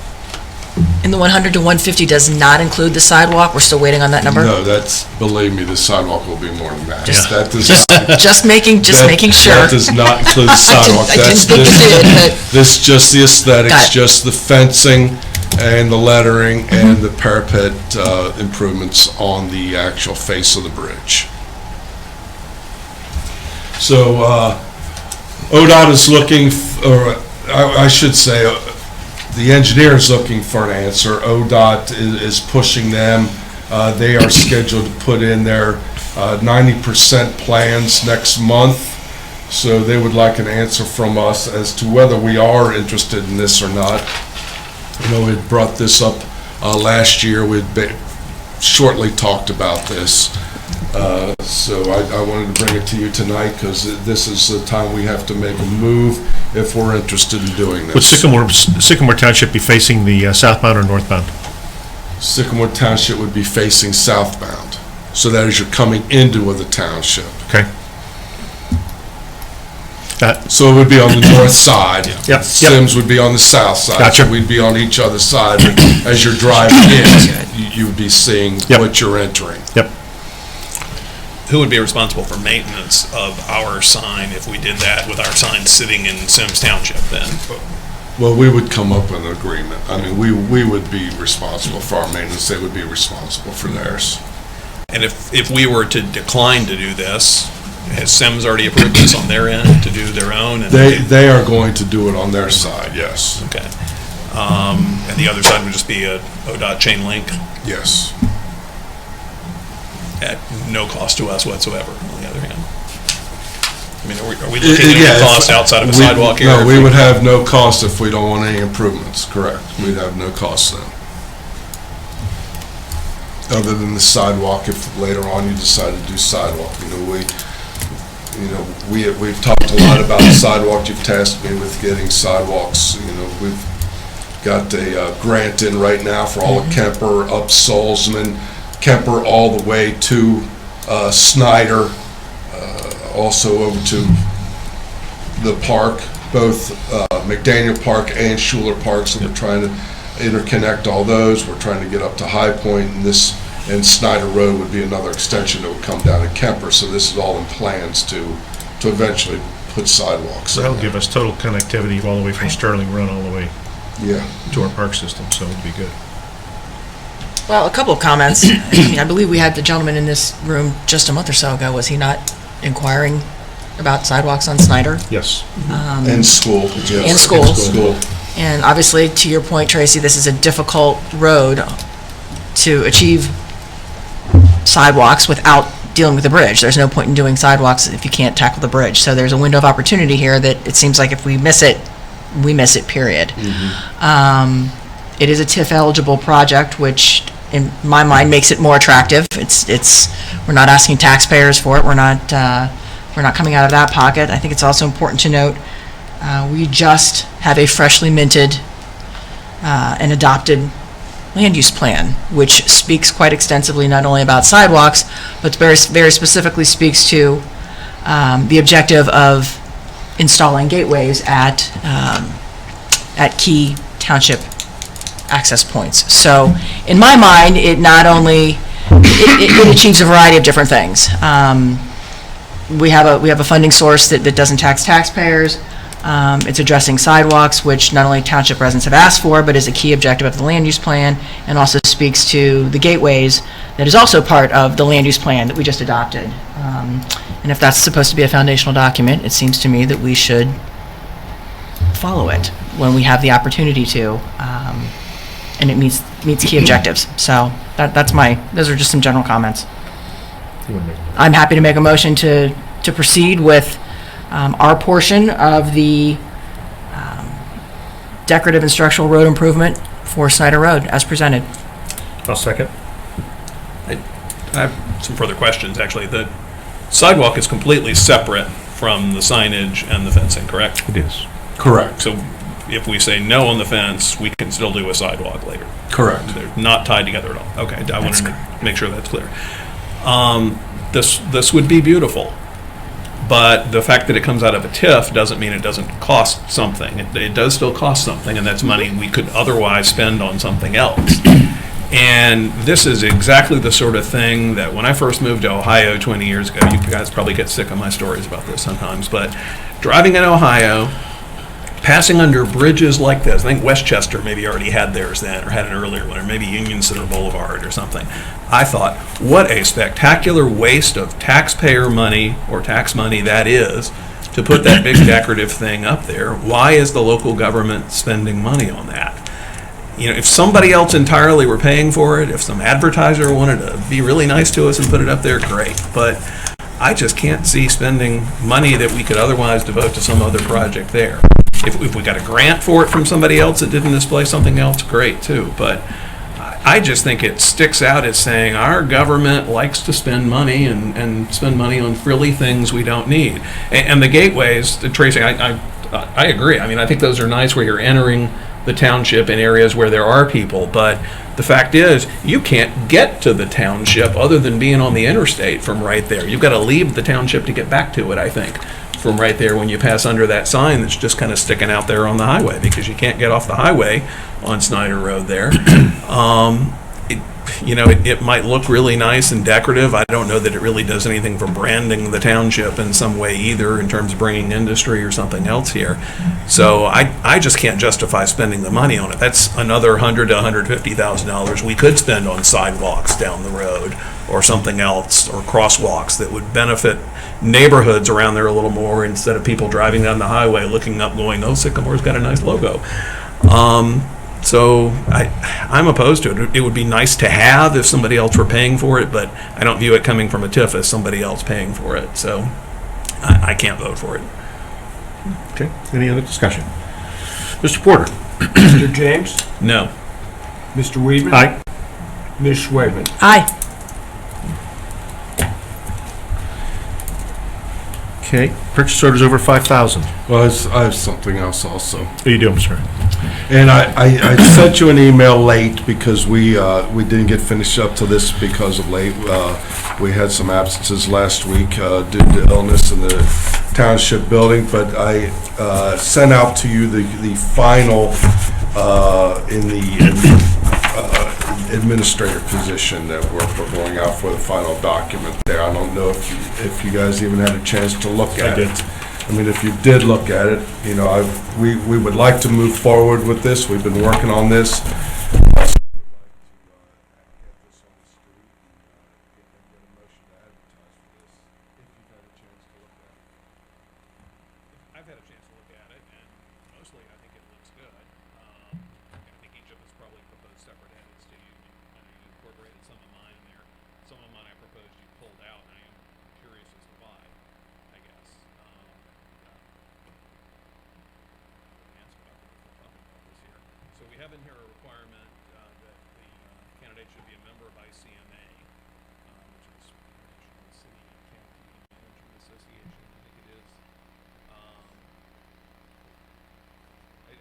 And the 100 to 150 does not include the sidewalk? We're still waiting on that number? No, believe me, the sidewalk will be more than that. Just making sure. That does not include the sidewalk. I didn't think it did, but. This is just the aesthetics, just the fencing and the lettering and the parapet improvements on the actual face of the bridge. So ODOT is looking, or I should say, the engineer is looking for an answer. ODOT is pushing them. They are scheduled to put in their 90% plans next month. So they would like an answer from us as to whether we are interested in this or not. You know, we had brought this up last year. We'd shortly talked about this. So I wanted to bring it to you tonight because this is the time we have to make a move if we're interested in doing this. Would Sycamore Township be facing the southbound or northbound? Sycamore Township would be facing southbound. So that is, you're coming into the township. Okay. So it would be on the north side. Yep. Sims would be on the south side. Gotcha. So we'd be on each other's side. But as you're driving in, you would be seeing what you're entering. Yep. who would be responsible for maintenance of our sign if we did that with our sign sitting in Sims Township then? Well, we would come up with an agreement. I mean, we would be responsible for our maintenance, they would be responsible for theirs. And if we were to decline to do this, has Sims already approved this on their end to do their own? And They are going to do it on their side, yes. Okay. And the other side would just be a ODOT chain link Yes. at no cost to us whatsoever, on the other hand. I mean, are we looking at any cost outside of a sidewalk here? No, we would have no cost if we don't want any improvements, correct. We'd have no cost then. Other than the sidewalk, if later on you decide to do sidewalk. We've talked a lot about the sidewalk. You've tasked me with getting sidewalks. We've got a grant in right now for all of Kemper, up Salzman, Kemper all the way to Snyder, also over to the park, both McDaniel Park and Schuler Park. So we're trying to interconnect all those. We're trying to get up to High Point, and Snyder Road would be another extension that would come down to Kemper. So this is all in plans to eventually put sidewalks. So that'll give us total connectivity all the way from Sterling Run all the way to our park system, so it'd be good. Well, a couple of comments. I believe we had the gentleman in this room just a month or so ago. Was he not inquiring about sidewalks on Snyder? Yes. And school. Yes. And school. School. And obviously, to your point, Tracy, this is a difficult road to achieve sidewalks without dealing with the bridge. There's no point in doing sidewalks if you can't tackle the bridge. So there's a window of opportunity here that it seems like if we miss it, period. It is a TIF-eligible project, which in my mind makes it more attractive. We're not asking taxpayers for it. We're not coming out of that pocket. I think it's also important to note we just have a freshly minted and adopted land use plan, which speaks quite extensively not only about sidewalks, but very, very specifically speaks to the objective of installing gateways at key township access points. So, in my mind, it not only it achieves a variety of different things. We have a funding source that doesn't tax taxpayers. It's addressing sidewalks, which not only township residents have asked for, but is a key objective of the land use plan, and also speaks to the gateways that is also part of the land use plan that we just adopted. And if that's supposed to be a foundational document, it seems to me that we should follow it when we have the opportunity to, and it meets key objectives. So those are just some general comments. I'm happy to make a motion to proceed with our portion of the decorative and structural road improvement for Snyder Road as presented. I'll second. I have some further questions, actually. The sidewalk is completely separate from the signage and the fencing, correct? It is. Correct. So if we say no on the fence, we can still do a sidewalk later? Correct. They're not tied together at all? Okay, I wanted to make sure that's clear. This would be beautiful, but the fact that it comes out of a TIF doesn't mean it doesn't cost something. It does still cost something, and that's money we could otherwise spend on something else. And this is exactly the sort of thing that when I first moved to Ohio 20 years ago, you guys probably get sick of my stories about this sometimes, but driving in Ohio, passing under bridges like this, I think Westchester maybe already had theirs then, or had an earlier one, or maybe Union Center Boulevard or something. I thought, what a spectacular waste of taxpayer money, or tax money that is, to put that big decorative thing up there. Why is the local government spending money on that? You know, if somebody else entirely were paying for it, if some advertiser wanted to be really nice to us and put it up there, great. But I just can't see spending money that we could otherwise devote to some other project there. If we got a grant for it from somebody else that didn't display something else, great too. But I just think it sticks out as saying our government likes to spend money and spend money on frilly things we don't need. And the gateways, Tracy, I agree. I mean, I think those are nice where you're entering the township in areas where there are people, but the fact is you can't get to the township other than being on the interstate from right there. You've got to leave the township to get back to it, I think, from right there when you pass under that sign that's just kind of sticking out there on the highway, because you can't get off the highway on Snyder Road there. it might look really nice and decorative. I don't know that it really does anything for branding the township in some way either, in terms of bringing industry or something else here. So I just can't justify spending the money on it. That's another $100,000 to $150,000 we could spend on sidewalks down the road or something else, or crosswalks that would benefit neighborhoods around there a little more, instead of people driving down the highway looking up going, oh, Sycamore's got a nice logo. So I'm opposed to it. It would be nice to have if somebody else were paying for it, but I don't view it coming from a TIF as somebody else paying for it. So I can't vote for it. Okay, any other discussion? Mr. Porter? Mr. James? No. Mr. Weedman? Aye. Ms. Schwagman? Aye. Okay, purchase orders over 5,000. Well, I have something else also. What are you doing, sir? And I sent you an email late because we didn't get finished up to this because of late. We had some absences last week due to illness in the township building, but I sent out to you the final in the administrator position that we're going out for the final document there. I don't know if you guys even had a chance to look at it. I mean, if you did look at it, we would like to move forward with this. We've been working on this. I've had a chance to look at it, and mostly I think it looks good. I think each of us probably proposed separate edits to you. I know you incorporated some of mine in there. Some of mine I proposed you pulled out, and I am curious as to why, I guess. So we have in here a requirement that the candidate should be a member of ICMA, which is National City County Management Association, I think it is.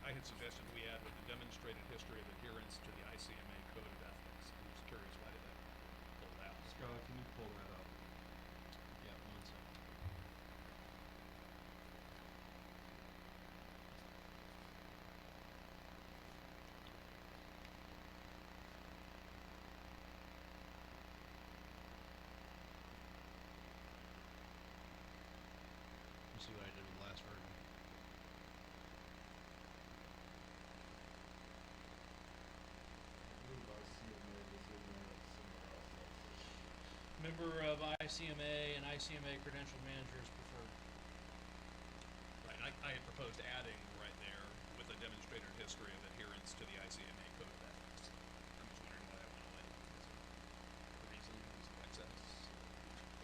I had suggested we add with the demonstrated history of adherence to the ICMA Code of Ethics. I'm just curious, why did that pull out? Scott, can you pull that up? Yeah, one second. Let's see what I did with the last version. Member of ICMA and ICMA credential manager is preferred. Right, I had proposed adding right there with a demonstrated history of adherence to the ICMA Code of Ethics. I'm just wondering why that went away. The reason is excess.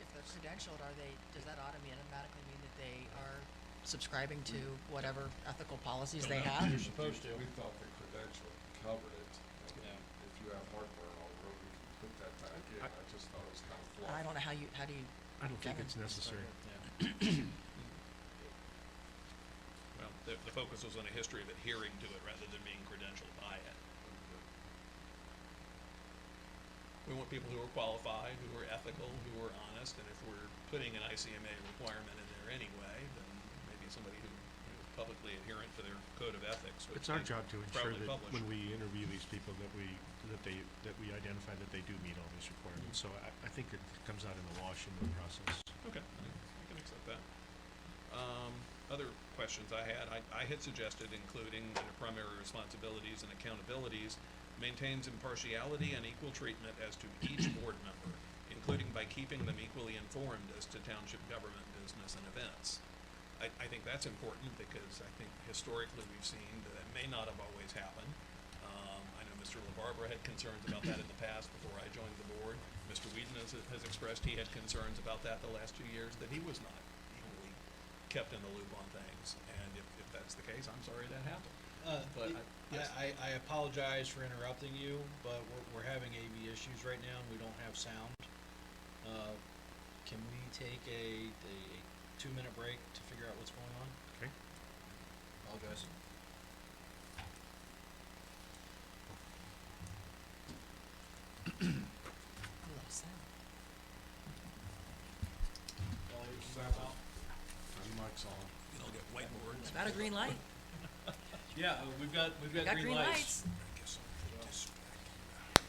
If they're credentialed, does that automatically mean that they are subscribing to whatever ethical policies they have? You're supposed to. We thought the credential covered it. And if you have heartburn all over, we can put that back in. I just thought it was kind of fluff. I don't know how do you. I don't think it's necessary. Well, the focus was on a history of adhering to it rather than being credentialed by it. We want people who are qualified, who are ethical, who are honest, and if we're putting an ICMA requirement in there anyway, then maybe somebody who is publicly adherent to their code of ethics. It's our job to ensure proudly that publish. when we interview these people, that we identify that they do meet all these requirements. So I think it comes out in the wash in the process. Okay, I can accept that. Other questions I had suggested including that the primary responsibilities and accountabilities maintains impartiality and equal treatment as to each board member, including by keeping them equally informed as to township government, business, and events. I think that's important because I think historically we've seen that it may not have always happened. I know Mr. LaBarbera had concerns about that in the past before I joined the board. Mr. Whedon has expressed he had concerns about that the last 2 years, that he was not equally kept in the loop on things. And if that's the case, I'm sorry that happened. I apologize for interrupting you, but we're having AV issues right now and we don't have sound. Can we take a 2-minute break to figure out what's going on? Okay. Apologize. Mic's on. You don't get whiteboards. Got a green light. Yeah, we've got Got green lights. I guess I'm distracted.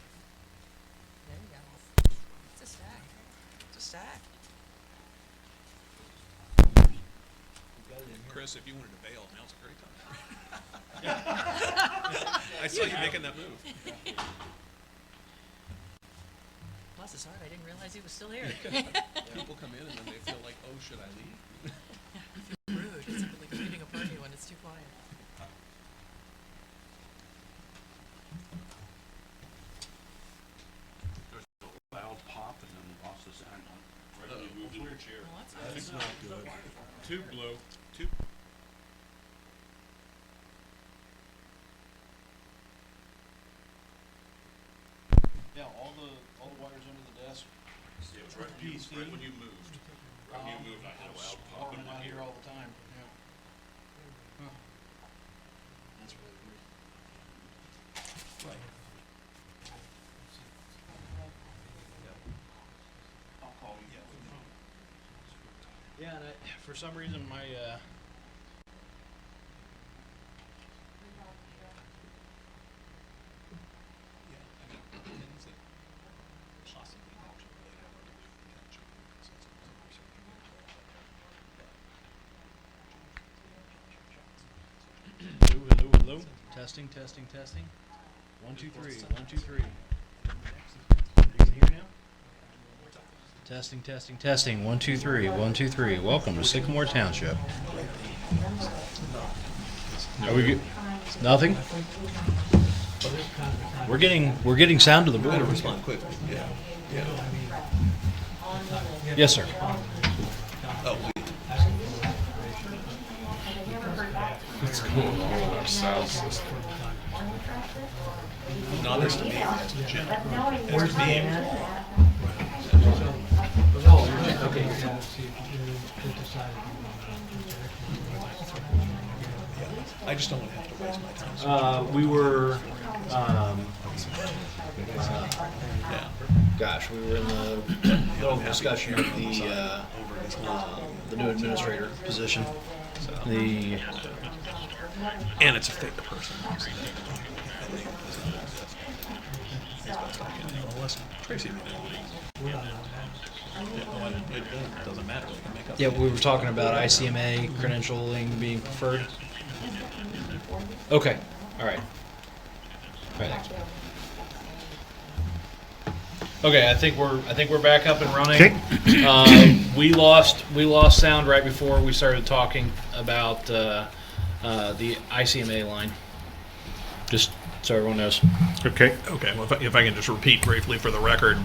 Chris, if you wanted to bail, now's a great time. I saw you making that move. Bless his heart, I didn't realize he was still here. People come in and then they feel like, oh, should I leave? Rude. It's like leaving a party when it's too quiet. Loud pop and then lost the sound. Right when you moved in your chair. Well, that's That's not good. Tube blew. Tube. Yeah, all the wires under the desk. Yeah, it was right when you moved. Right when you moved, I had a loud pop in my ear. all the time. Yeah. Huh. That's really weird. Right. I'll call you. Yeah, and for some reason, my, hello. Testing. 1, 2, 3. 1, 2, 3. You can hear now? Testing. 1, 2, 3. 1, 2, 3. Welcome to Sycamore Township. Are we good? Nothing? We're getting sound to the board. Respond quickly. Yeah. Yes, sir. Oh, Our sound system. not as to me, as to Jim. As to me. I just don't want to have to waste my time. We were, Yeah. gosh, we were in the middle of discussion of the new administrator position. And it's a fake person. Tracy, it doesn't matter. We can make up. Yeah, we were talking about ICMA credentialing being preferred. Okay, all right. Thanks. Okay, I think we're back up and running. Okay. We lost sound right before we started talking about the ICMA line. Just so everyone knows. Okay. Okay, well, if I can just repeat briefly for the record,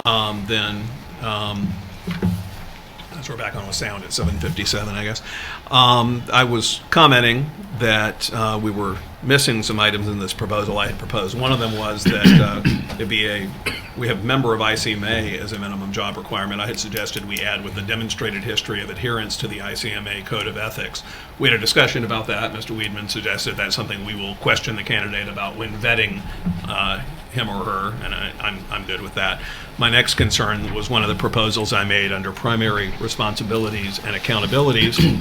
then, as we're back on with sound at 7:57, I guess. I was commenting that we were missing some items in this proposal I had proposed. One of them was that we have member of ICMA as a minimum job requirement. I had suggested we add with the demonstrated history of adherence to the ICMA Code of Ethics. We had a discussion about that. Mr. Weedman suggested that's something we will question the candidate about when vetting him or her, and I'm good with that. My next concern was one of the proposals I made under primary responsibilities and accountabilities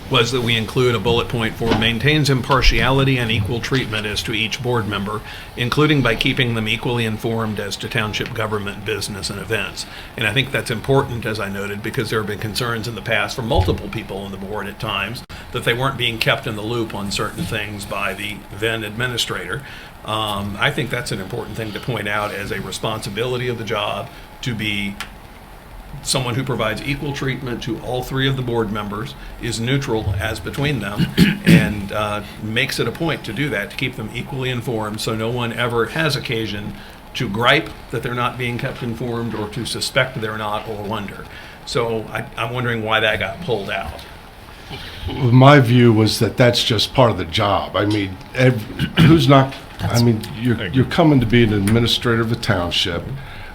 was that we include a bullet point for maintains impartiality and equal treatment as to each board member, including by keeping them equally informed as to township government, business, and events. And I think that's important, as I noted, because there have been concerns in the past from multiple people on the board at times that they weren't being kept in the loop on certain things by the then administrator. I think that's an important thing to point out as a responsibility of the job to be someone who provides equal treatment to all three of the board members, is neutral as between them, and makes it a point to do that, to keep them equally informed so no one ever has occasion to gripe that they're not being kept informed or to suspect they're not or wonder. So I'm wondering why that got pulled out. My view was that that's just part of the job. I mean, you're coming to be an administrator of the township.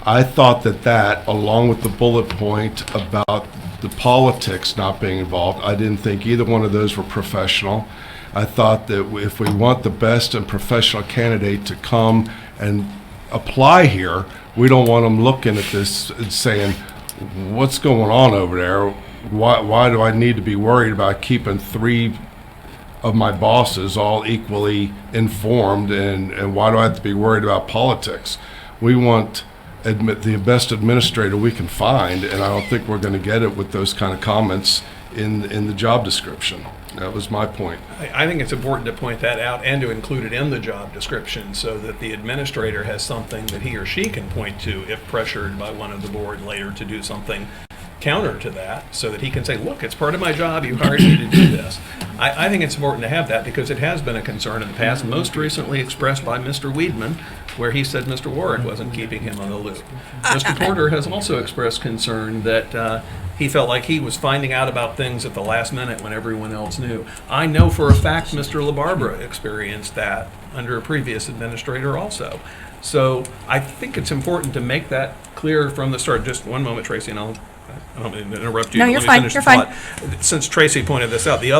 I thought that along with the bullet point about the politics not being involved, I didn't think either one of those were professional. I thought that if we want the best and professional candidate to come and apply here, we don't want them looking at this and saying, what's going on over there? Why do I need to be worried about keeping three of my bosses all equally informed, and why do I have to be worried about politics? We want the best administrator we can find, and I don't think we're going to get it with those kind of comments in the job description. That was my point. I think it's important to point that out and to include it in the job description so that the administrator has something that he or she can point to if pressured by one of the board later to do something counter to that, so that he can say, look, it's part of my job, you hired me to do this. I think it's important to have that because it has been a concern in the past, most recently expressed by Mr. Weedman, where he said Mr. Warwick wasn't keeping him on the loop. Mr. Porter has also expressed concern that he felt like he was finding out about things at the last minute when everyone else knew. I know for a fact Mr. LaBarbera experienced that under a previous administrator also. So I think it's important to make that clear from the start. Just one moment, Tracy, and I don't mean to interrupt you. No, but you're let me fine, finish you're the fine. thought. Since Tracy pointed this out, the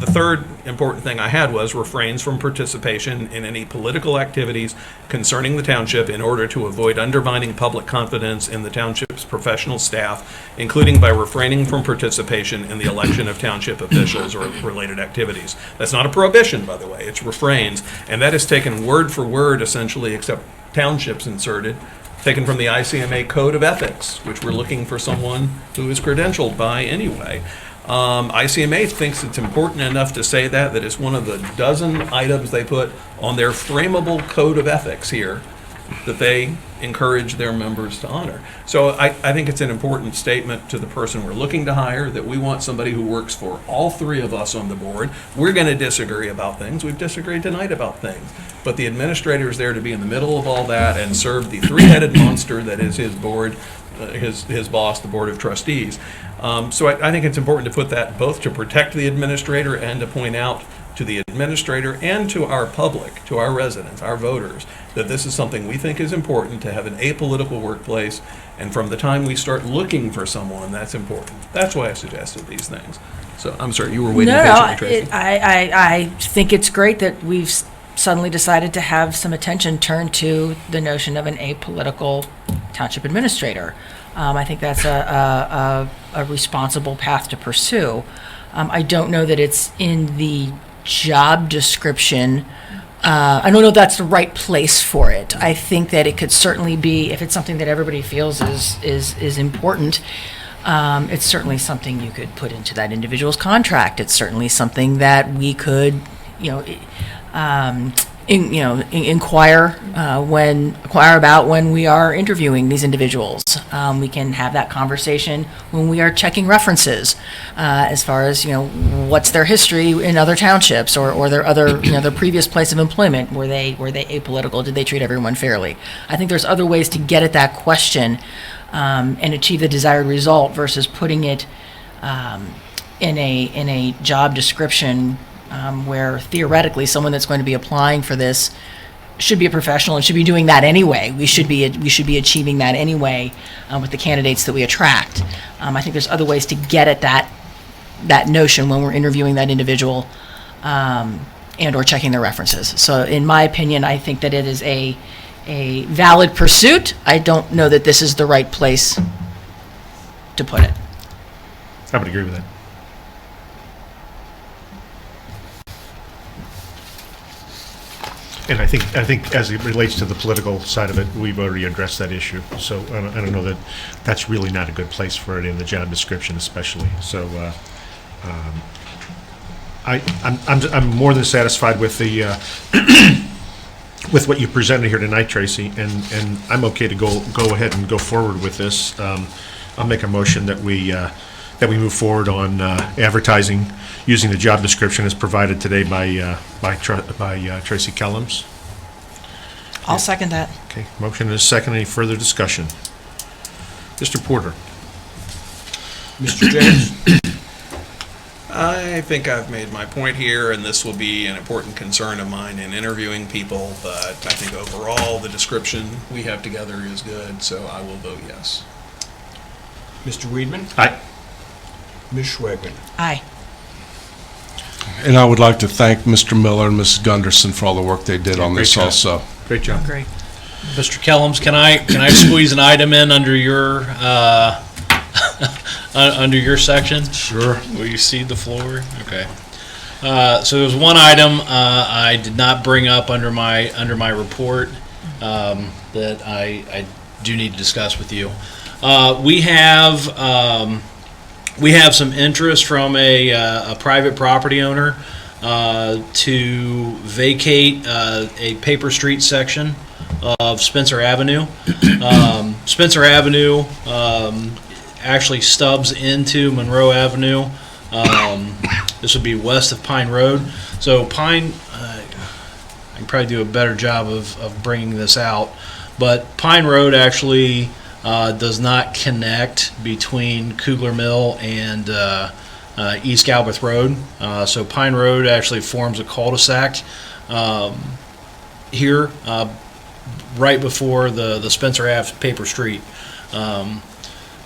third important thing I had was refrains from participation in any political activities concerning the township in order to avoid undermining public confidence in the township's professional staff, including by refraining from participation in the election of township officials or related activities. That's not a prohibition, by the way, it's refrains, and that is taken word for word, essentially, except townships inserted, taken from the ICMA Code of Ethics, which we're looking for someone who is credentialed by anyway. ICMA thinks it's important enough to say that it's one of the dozen items they put on their frameable Code of Ethics here that they encourage their members to honor. So I think it's an important statement to the person we're looking to hire that we want somebody who works for all three of us on the board. We're going to disagree about things. We've disagreed tonight about things. But the administrator is there to be in the middle of all that and serve the three-headed monster that is his board, his boss, the Board of Trustees. So I think it's important to put that both to protect the administrator and to point out to the administrator and to our public, to our residents, our voters, that this is something we think is important to have an apolitical workplace, and from the time we start looking for someone, that's important. That's why I suggested these things. So, I'm sorry, you were waiting patiently, Tracy. I think it's great that we've suddenly decided to have some attention turned to the notion of an apolitical township administrator. I think that's a responsible path to pursue. I don't know that it's in the job description. I don't know if that's the right place for it. I think that it could certainly be, if it's something that everybody feels is important, it's certainly something you could put into that individual's contract. It's certainly something that we could, inquire about when we are interviewing these individuals. We can have that conversation when we are checking references, as far as what's their history in other townships or their other their previous place of employment. Were they apolitical? Did they treat everyone fairly? I think there's other ways to get at that question and achieve the desired result versus putting it in a job description. Where theoretically someone that's going to be applying for this should be a professional and should be doing that anyway. We should be achieving that anyway with the candidates that we attract. I think there's other ways to get at that notion when we're interviewing that individual and or checking their references. So in my opinion, I think that it is a valid pursuit. I don't know that this is the right place to put it. I would agree with that. And I think as it relates to the political side of it, we've already addressed that issue. So I don't know that that's really not a good place for it in the job description, especially. So I'm more than satisfied with the with what you presented here tonight, Tracy, and I'm okay to go ahead and go forward with this. I'll make a motion that we move forward on advertising using the job description as provided today by Tracy Kellums. I'll second that. Okay, motion is second. Any further discussion? Mr. Porter. Mr. James? I think I've made my point here, and this will be an important concern of mine in interviewing people, but I think overall the description we have together is good, so I will vote yes. Mr. Weedman? Aye. Ms. Schwagman? Aye. And I would like to thank Mr. Miller and Mrs. Gunderson for all the work they did on great this job. also. Great job. Great. Mr. Kellums, can I squeeze an item in under your under your section? Sure. Will you cede the floor? Okay. So there's one item I did not bring up under my report that I do need to discuss with you. We have we have some interest from a private property owner to vacate a paper street section of Spencer Avenue. Spencer Avenue actually stubs into Monroe Avenue. This would be west of Pine Road. So Pine, I can probably do a better job of bringing this out, but Pine Road actually does not connect between Kugler Mill and East Galbraith Road. So Pine Road actually forms a cul-de-sac here, right before the Spencer Ave paper street.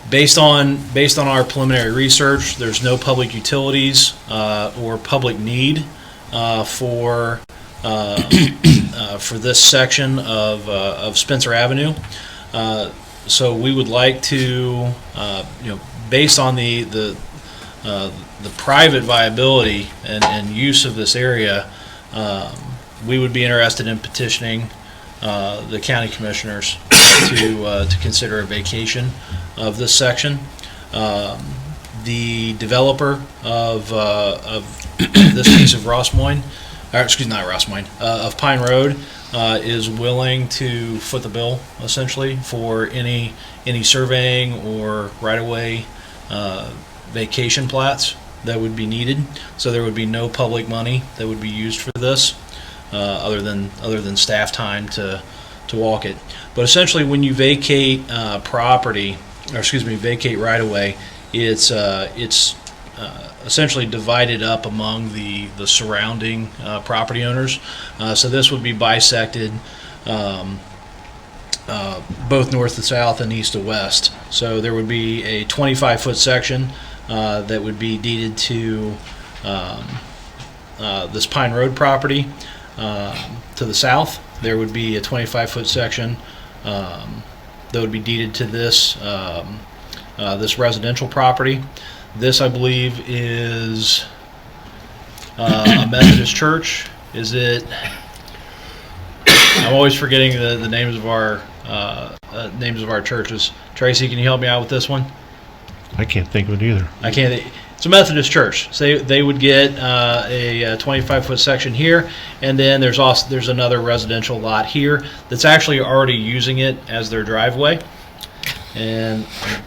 Based on our preliminary research, there's no public utilities or public need for this section of Spencer Avenue. So we would like to, based on the private viability and use of this area, we would be interested in petitioning the county commissioners to consider a vacation of this section. The developer of this piece of of Pine Road is willing to foot the bill essentially for any surveying or right-of-way vacation plats that would be needed. So there would be no public money that would be used for this, other than staff time to walk it. But essentially, when you vacate vacate right-of-way, it's essentially divided up among the surrounding property owners. So this would be bisected both north to south and east to west. So there would be a 25-foot section that would be deeded to this Pine Road property. To the south, there would be a 25-foot section that would be deeded to this this residential property. This, I believe, is a Methodist church. Is it? I'm always forgetting the names of our churches. Tracy, can you help me out with this one? I can't think of it either. I can't. It's a Methodist church. So they would get a 25-foot section here, and then there's another residential lot here that's actually already using it as their driveway. And I'm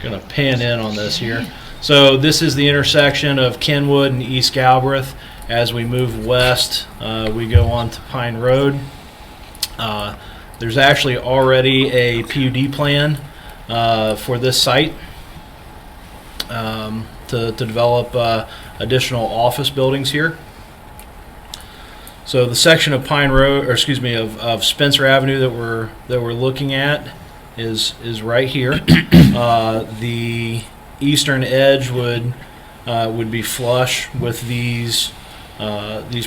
gonna pan in on this here. So this is the intersection of Kenwood and East Galbraith. As we move west, we go on to Pine Road. There's actually already a PUD plan for this site to develop additional office buildings here. So the section of Pine Road, of Spencer Avenue that we're looking at is right here. The eastern edge would be flush with these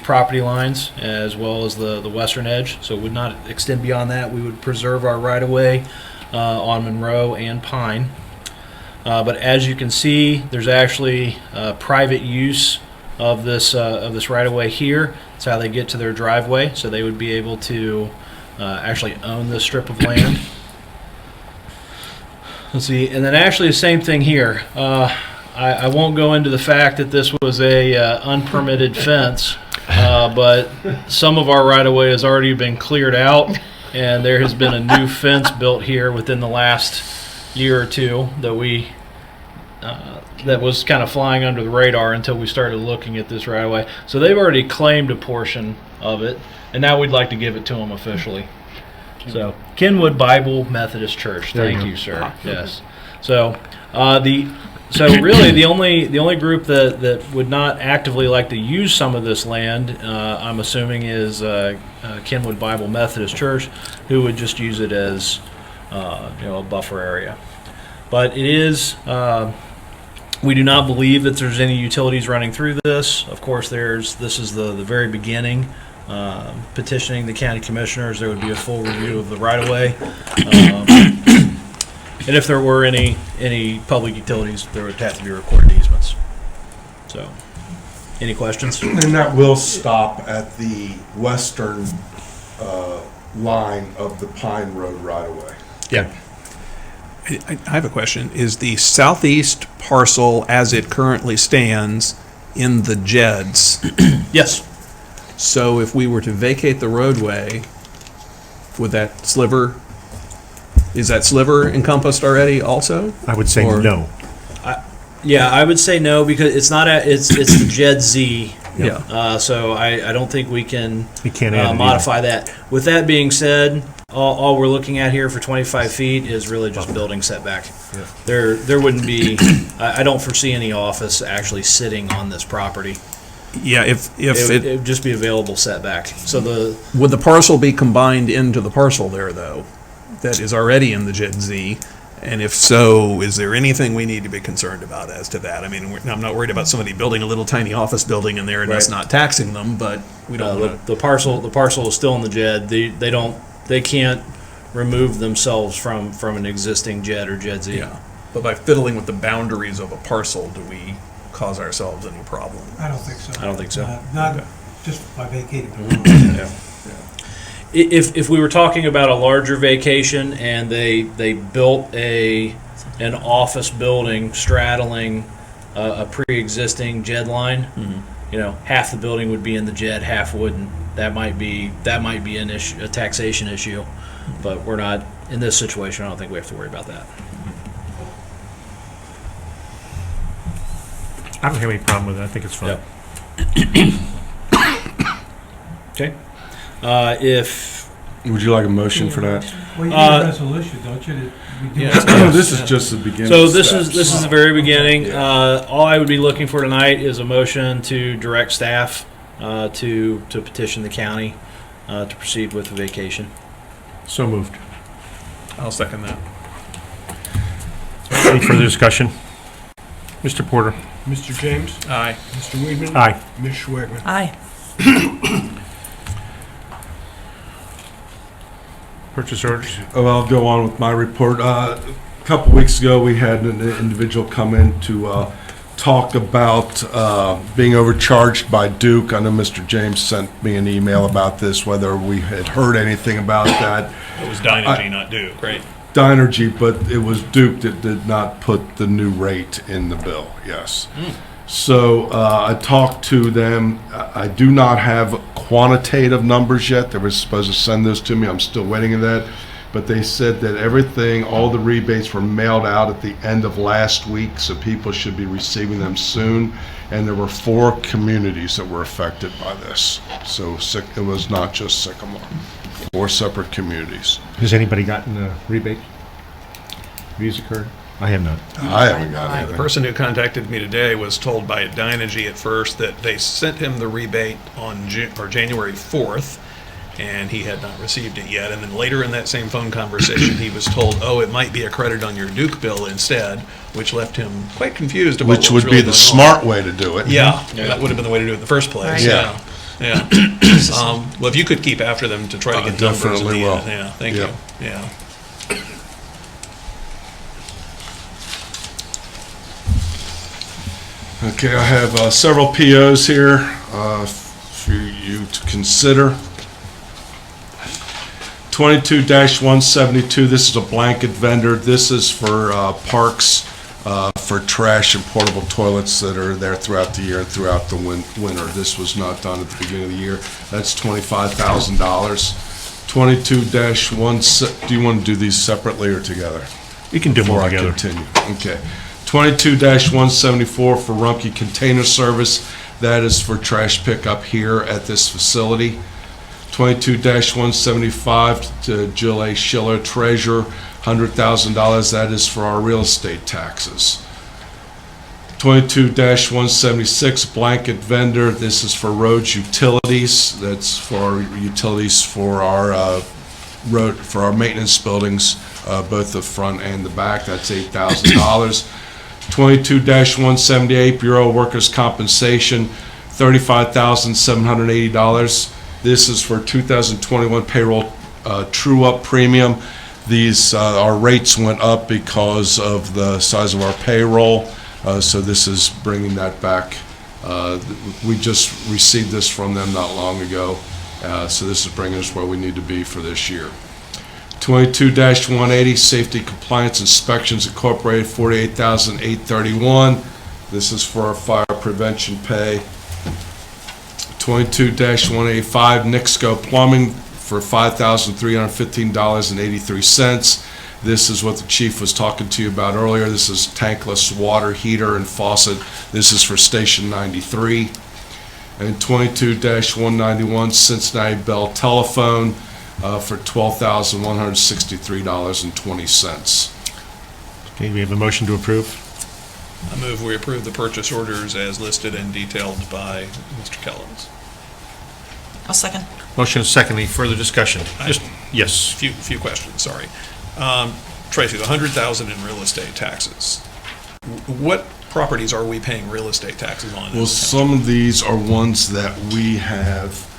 property lines, as well as the western edge. So it would not extend beyond that. We would preserve our right-of-way on Monroe and Pine. But as you can see, there's actually private use of this right-of-way here. That's how they get to their driveway. So they would be able to actually own this strip of land. Let's see, and then actually the same thing here. I won't go into the fact that this was a unpermitted fence, but some of our right-of-way has already been cleared out, and there has been a new fence built here within the last year or two that was kind of flying under the radar until we started looking at this right-of-way. So they've already claimed a portion of it, and now we'd like to give it to them officially. So Kenwood Bible Methodist Church. Thank you, sir. Yes. So really the only group that would not actively like to use some of this land, I'm assuming, is Kenwood Bible Methodist Church, who would just use it as a buffer area. But it is. We do not believe that there's any utilities running through this. Of course, this is the very beginning. Petitioning the county commissioners, there would be a full review of the right-of-way. And if there were any public utilities, there would have to be recorded easements. So, any questions? And that will stop at the western line of the Pine Road right-of-way. Yeah. I have a question. Is the southeast parcel, as it currently stands, in the JEDs? Yes. So if we were to vacate the roadway, would that sliver, is that sliver encompassed already also? I would say Or- no. Yeah, I would say no, because it's not it's the JED Z. Yeah. So I don't think we can You can't add it modify that. With that being said, all we're looking at here for 25 feet is really just building setback. There wouldn't be, I don't foresee any office actually sitting on this property. Yeah, if It would just be available setback. So would the parcel be combined into the parcel there, though, that is already in the JED Z? And if so, is there anything we need to be concerned about as to that? I mean, I'm not worried about somebody building a little tiny office building in there and us Right. not taxing them, but we don't want to. the parcel is still in the JED. They can't remove themselves from an existing JED or JED Z. Yeah, but by fiddling with the boundaries of a parcel, do we cause ourselves any problem? I don't think so. I don't think so. Not just by vacating the road. If we were talking about a larger vacation and they built an office building straddling a pre-existing JED line, half the building would be in the JED, half wouldn't. That might be an issue, a taxation issue, but we're not in this situation. I don't think we have to worry about that. I don't have any problem with it. I think it's fine. Okay. If Would you like a motion for that? Well, you need a resolution, don't you? This is just the beginning. so, this is the very beginning. All I would be looking for tonight is a motion to direct staff to petition the county to proceed with the vacation. So moved. I'll second that. Any further discussion? Mr. Porter? Mr. James? Aye. Mr. Weedman? Aye. Ms. Schwagman? Aye. Purchase orders? Oh, I'll go on with my report. A couple weeks ago, we had an individual come in to talk about being overcharged by Duke. I know Mr. James sent me an email about this, whether we had heard anything about that. It was Dynegy, not Duke, right? Dynergy, but it was Duke that did not put the new rate in the bill, yes. So I talked to them. I do not have quantitative numbers yet. They were supposed to send those to me. I'm still waiting on that. But they said that everything, all the rebates were mailed out at the end of last week, so people should be receiving them soon. And there were 4 communities that were affected by this. So it was not just Sycamore. 4 separate communities. Has anybody gotten a rebate? Visa card? I have not. I haven't got The anything. person who contacted me today was told by Dynegy at first that they sent him the rebate on January 4th, and he had not received it yet. And then later in that same phone conversation, he was told, it might be a credit on your Duke bill instead, which left him quite confused about Which what was would be really the going on. smart way to do it. Yeah, that would have been the way to do it in the first place. Right. Yeah. Well, if you could keep after them to try to get numbers. Definitely will. Yeah, thank Yeah. you. Yeah. Okay, I have several POs here for you to consider. 22-172, this is a blanket vendor. This is for parks, for trash and portable toilets that are there throughout the year and throughout the winter. This was not done at the beginning of the year. That's $25,000. 22-1, do you want to do these separately or together? You can do them Before all I together. continue. Okay. 22-174 for Rumpke Container Service. That is for trash pickup here at this facility. 22-175 to Jill A. Schiller, Treasurer, $100,000. That is for our real estate taxes. 22-176 Blanket Vendor. This is for roads utilities. That's for our utilities for our road, for our maintenance buildings, both the front and the back. That's $8,000. 22-178 Bureau of Workers' Compensation, $35,780. This is for 2021 payroll true-up premium. These, our rates went up because of the size of our payroll, so this is bringing that back. We just received this from them not long ago, so this is bringing us where we need to be for this year. 22-180, Safety Compliance Inspections Incorporated, $48,831. This is for our fire prevention pay. 22-185, Nixco Plumbing for $5,315.83. This is what the chief was talking to you about earlier. This is tankless water heater and faucet. This is for Station 93. And 22-191, Cincinnati Bell Telephone for $12,163.20. Okay, we have a motion to approve. I move we approve the purchase orders as listed and detailed by Mr. Kellums. I'll second. Motion is second. Any further discussion? Yes. Few questions, sorry. Tracy, the $100,000 in real estate taxes, what properties are we paying real estate taxes on? Well, some of these are ones that we have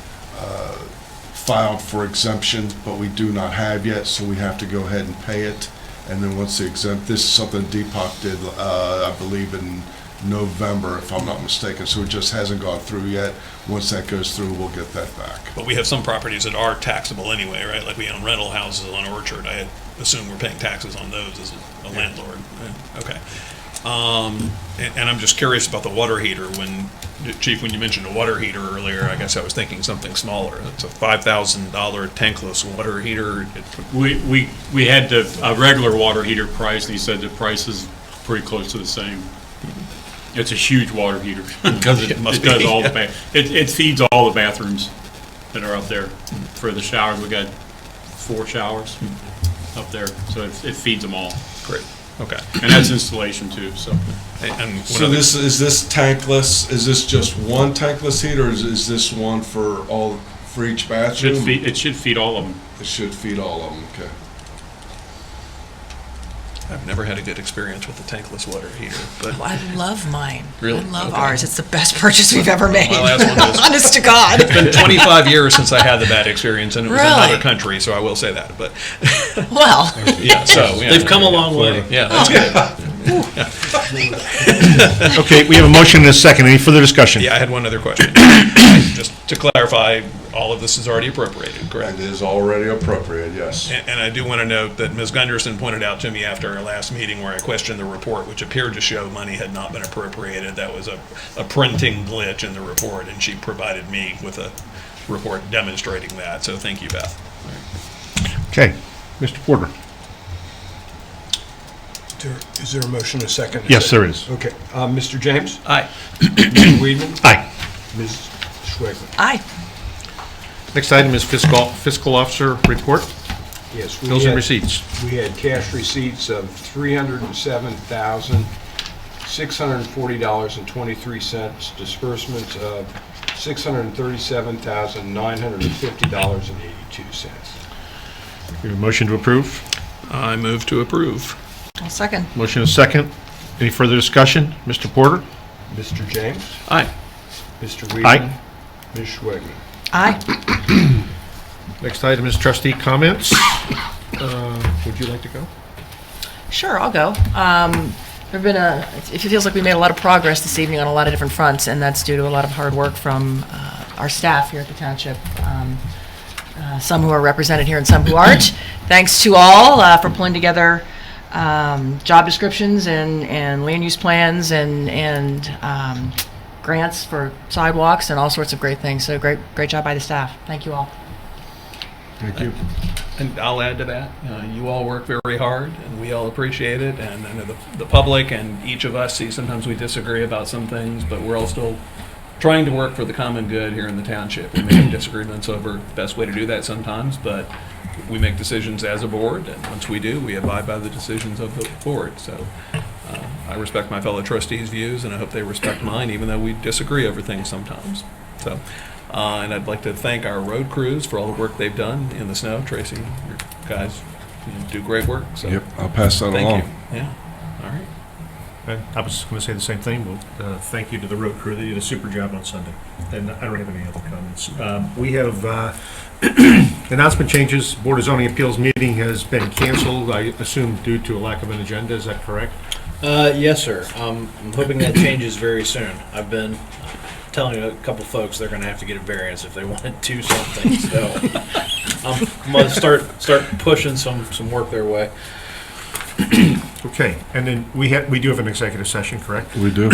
filed for exemption, but we do not have yet, so we have to go ahead and pay it. And then once the exempt, this is something Deepak did, I believe in November, if I'm not mistaken, so it just hasn't gone through yet. Once that goes through, we'll get that back. But we have some properties that are taxable anyway, right? Like we own rental houses on Orchard. I assume we're paying taxes on those as a landlord. Okay. And I'm just curious about the water heater. Chief, when you mentioned a water heater earlier, I guess I was thinking something smaller. It's a $5,000 tankless water heater. We had a regular water heater price, and he said the price is pretty close to the same. It's a huge water heater because it does all the it feeds all the bathrooms that are up there for the showers. We got 4 showers up there, so it feeds them all. Great. Okay. And that's installation too. So. So is this tankless? Is this just one tankless heater, or is this one for each bathroom? It should feed all of them. It should feed all of them. Okay. I've never had a good experience with the tankless water heater, but I love mine. Really? I love Okay. ours. It's the best purchase we've ever made. Well, that's one of those- Honest to God. it's been 25 years since I had the bad experience, and it was in Really? another country, so I will say that. But Well, yeah, so yeah. They've come a long way. Yeah, that's good. Okay, we have a motion and a second. Any further discussion? Yeah, I had one other question. Just to clarify, all of this is already appropriated, correct? It is already appropriated, yes. And I do want to note that Ms. Gunderson pointed out to me after our last meeting where I questioned the report, which appeared to show money had not been appropriated. That was a printing glitch in the report, and she provided me with a report demonstrating that. So thank you, Beth. Okay, Mr. Porter. Is there a motion, a second? Yes, there is. Okay. Mr. James? Aye. Mr. Weedman? Aye. Ms. Schwegman? aye. Next item is fiscal officer report. Yes. Bills and receipts. We had cash receipts of $307,640.23, disbursements of $637,950.82. We have a motion to approve. I move to approve. I'll second. Motion is second. Any further discussion? Mr. Porter? Mr. James? Aye. Mr. Weedman? Aye. Ms. Schwegman? Aye. Next item is trustee comments. Would you like to go? Sure, I'll go. It feels like we made a lot of progress this evening on a lot of different fronts, and that's due to a lot of hard work from our staff here at the township. Some who are represented here and some who aren't. Thanks to all for pulling together job descriptions and land use plans and grants for sidewalks and all sorts of great things. So great job by the staff. Thank you all. Thank you. And I'll add to that, you all work very hard, and we all appreciate it, and I know the public and each of us see sometimes we disagree about some things, but we're all still trying to work for the common good here in the township. We make disagreements over the best way to do that sometimes, but we make decisions as a board, and once we do, we abide by the decisions of the board. So I respect my fellow trustees' views, and I hope they respect mine, even though we disagree over things sometimes. So. And I'd like to thank our road crews for all the work they've done in the snow. Tracy, you guys do great work. So Yep, I'll pass that thank along. you. Yeah. All right. I was going to say the same thing. Well, thank you to the road crew. They did a super job on Sunday. And I don't have any other comments. We have announcement changes. Board of Zoning Appeals meeting has been canceled, I assume due to a lack of an agenda. Is that correct? Yes, sir. I'm hoping that changes very soon. I've been telling a couple folks they're going to have to get a variance if they want to do something. So I'm gonna start pushing some work their way. Okay, and then we do have an executive session, correct? We do.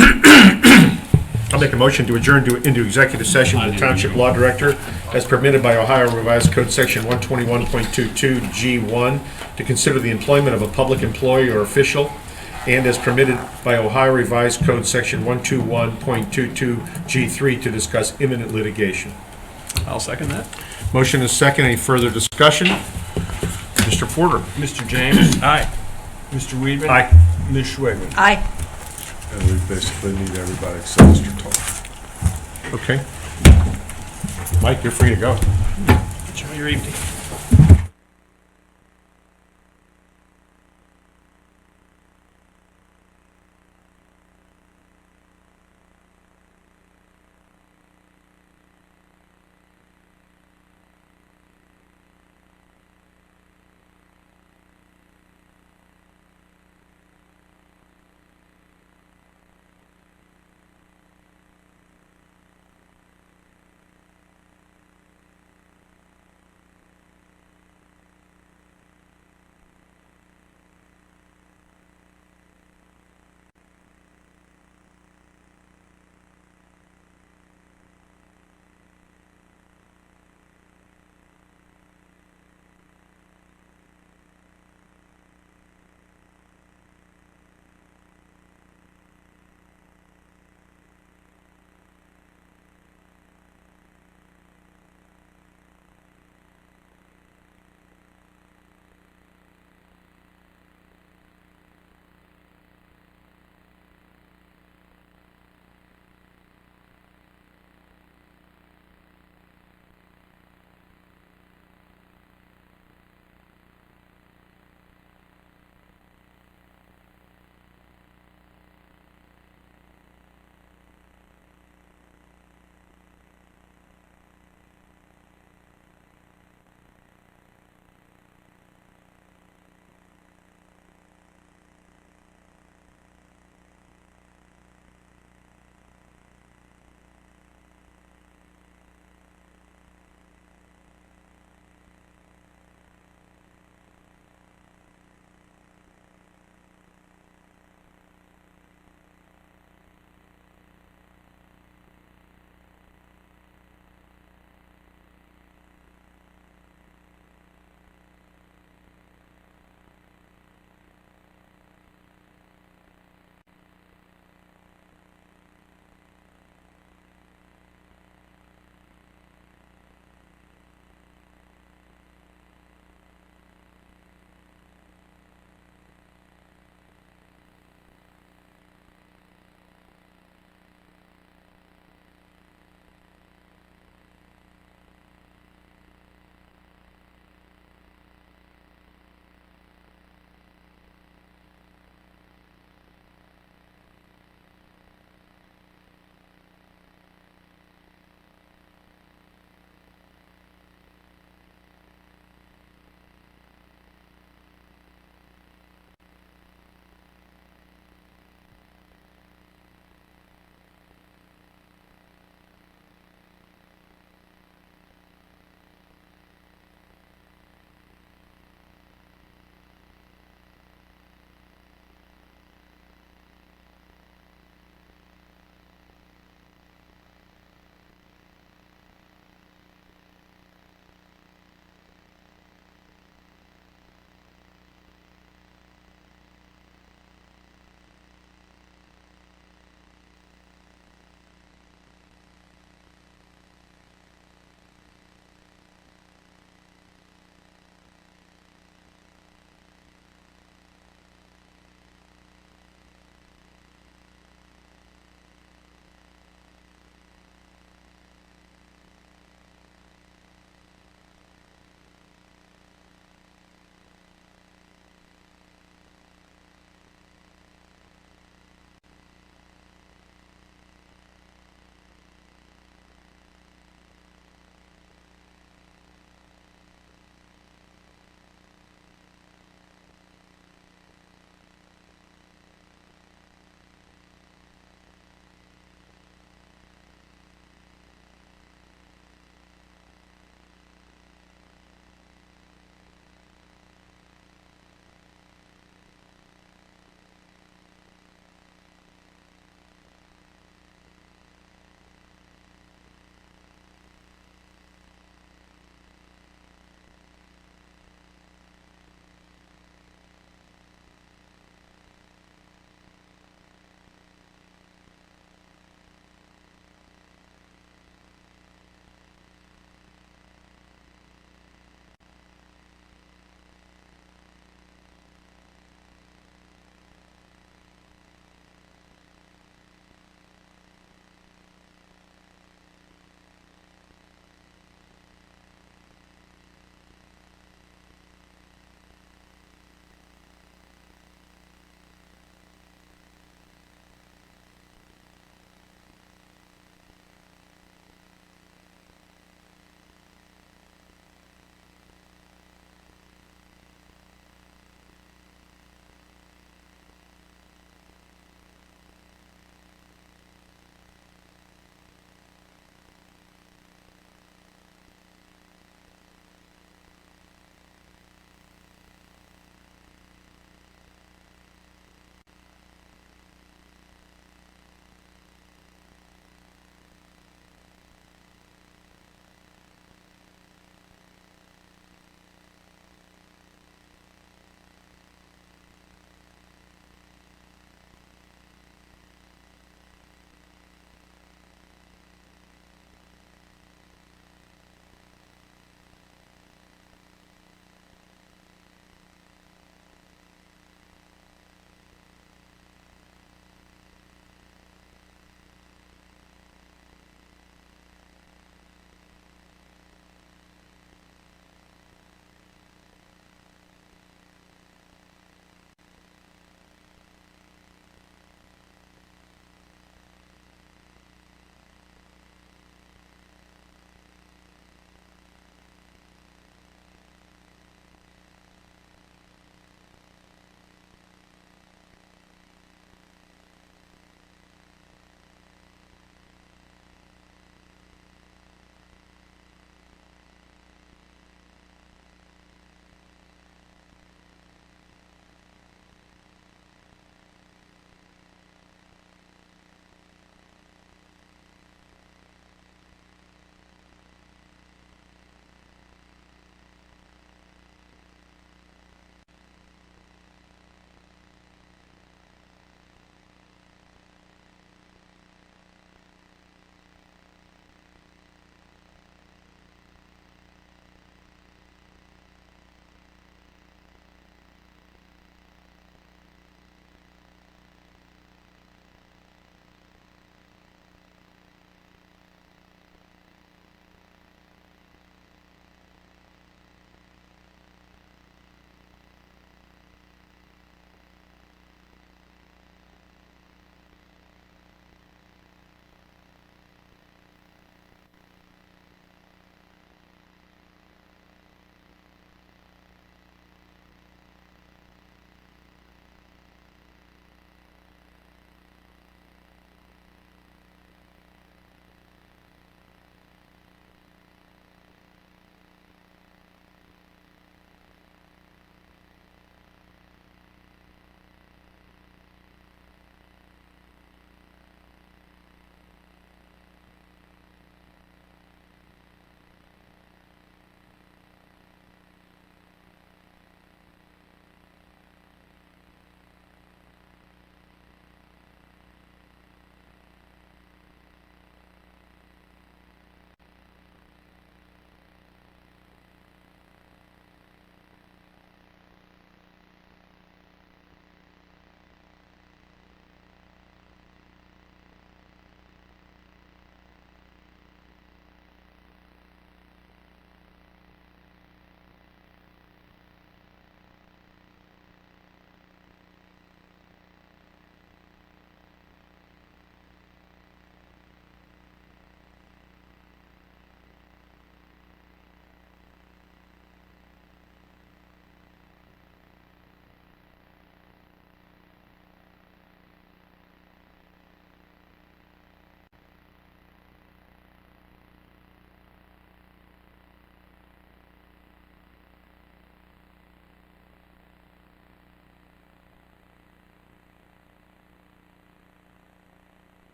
I'll make a motion to adjourn into executive session with the Township Law Director as permitted by Ohio Revised Code Section 121.22 G1 to consider the employment of a public employee or official, and as permitted by Ohio Revised Code Section 121.22 G3 to discuss imminent litigation. I'll second that. Motion is second. Any further discussion? Mr. Porter? Mr. James? Aye. Mr. Weedman? Aye. Ms. Schwegman? Aye. And we basically need everybody except Mr. Toll. Okay. Mike, you're free to go. Enjoy your evening.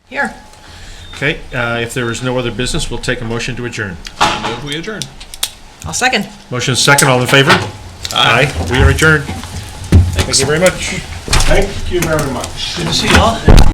Here. Okay, if there is no other business, we'll take a motion to adjourn. I move we adjourn. I'll second. Motion is second, all in favor? Aye. We are adjourned. Thank you very much. Thank you very much. Good to see y'all.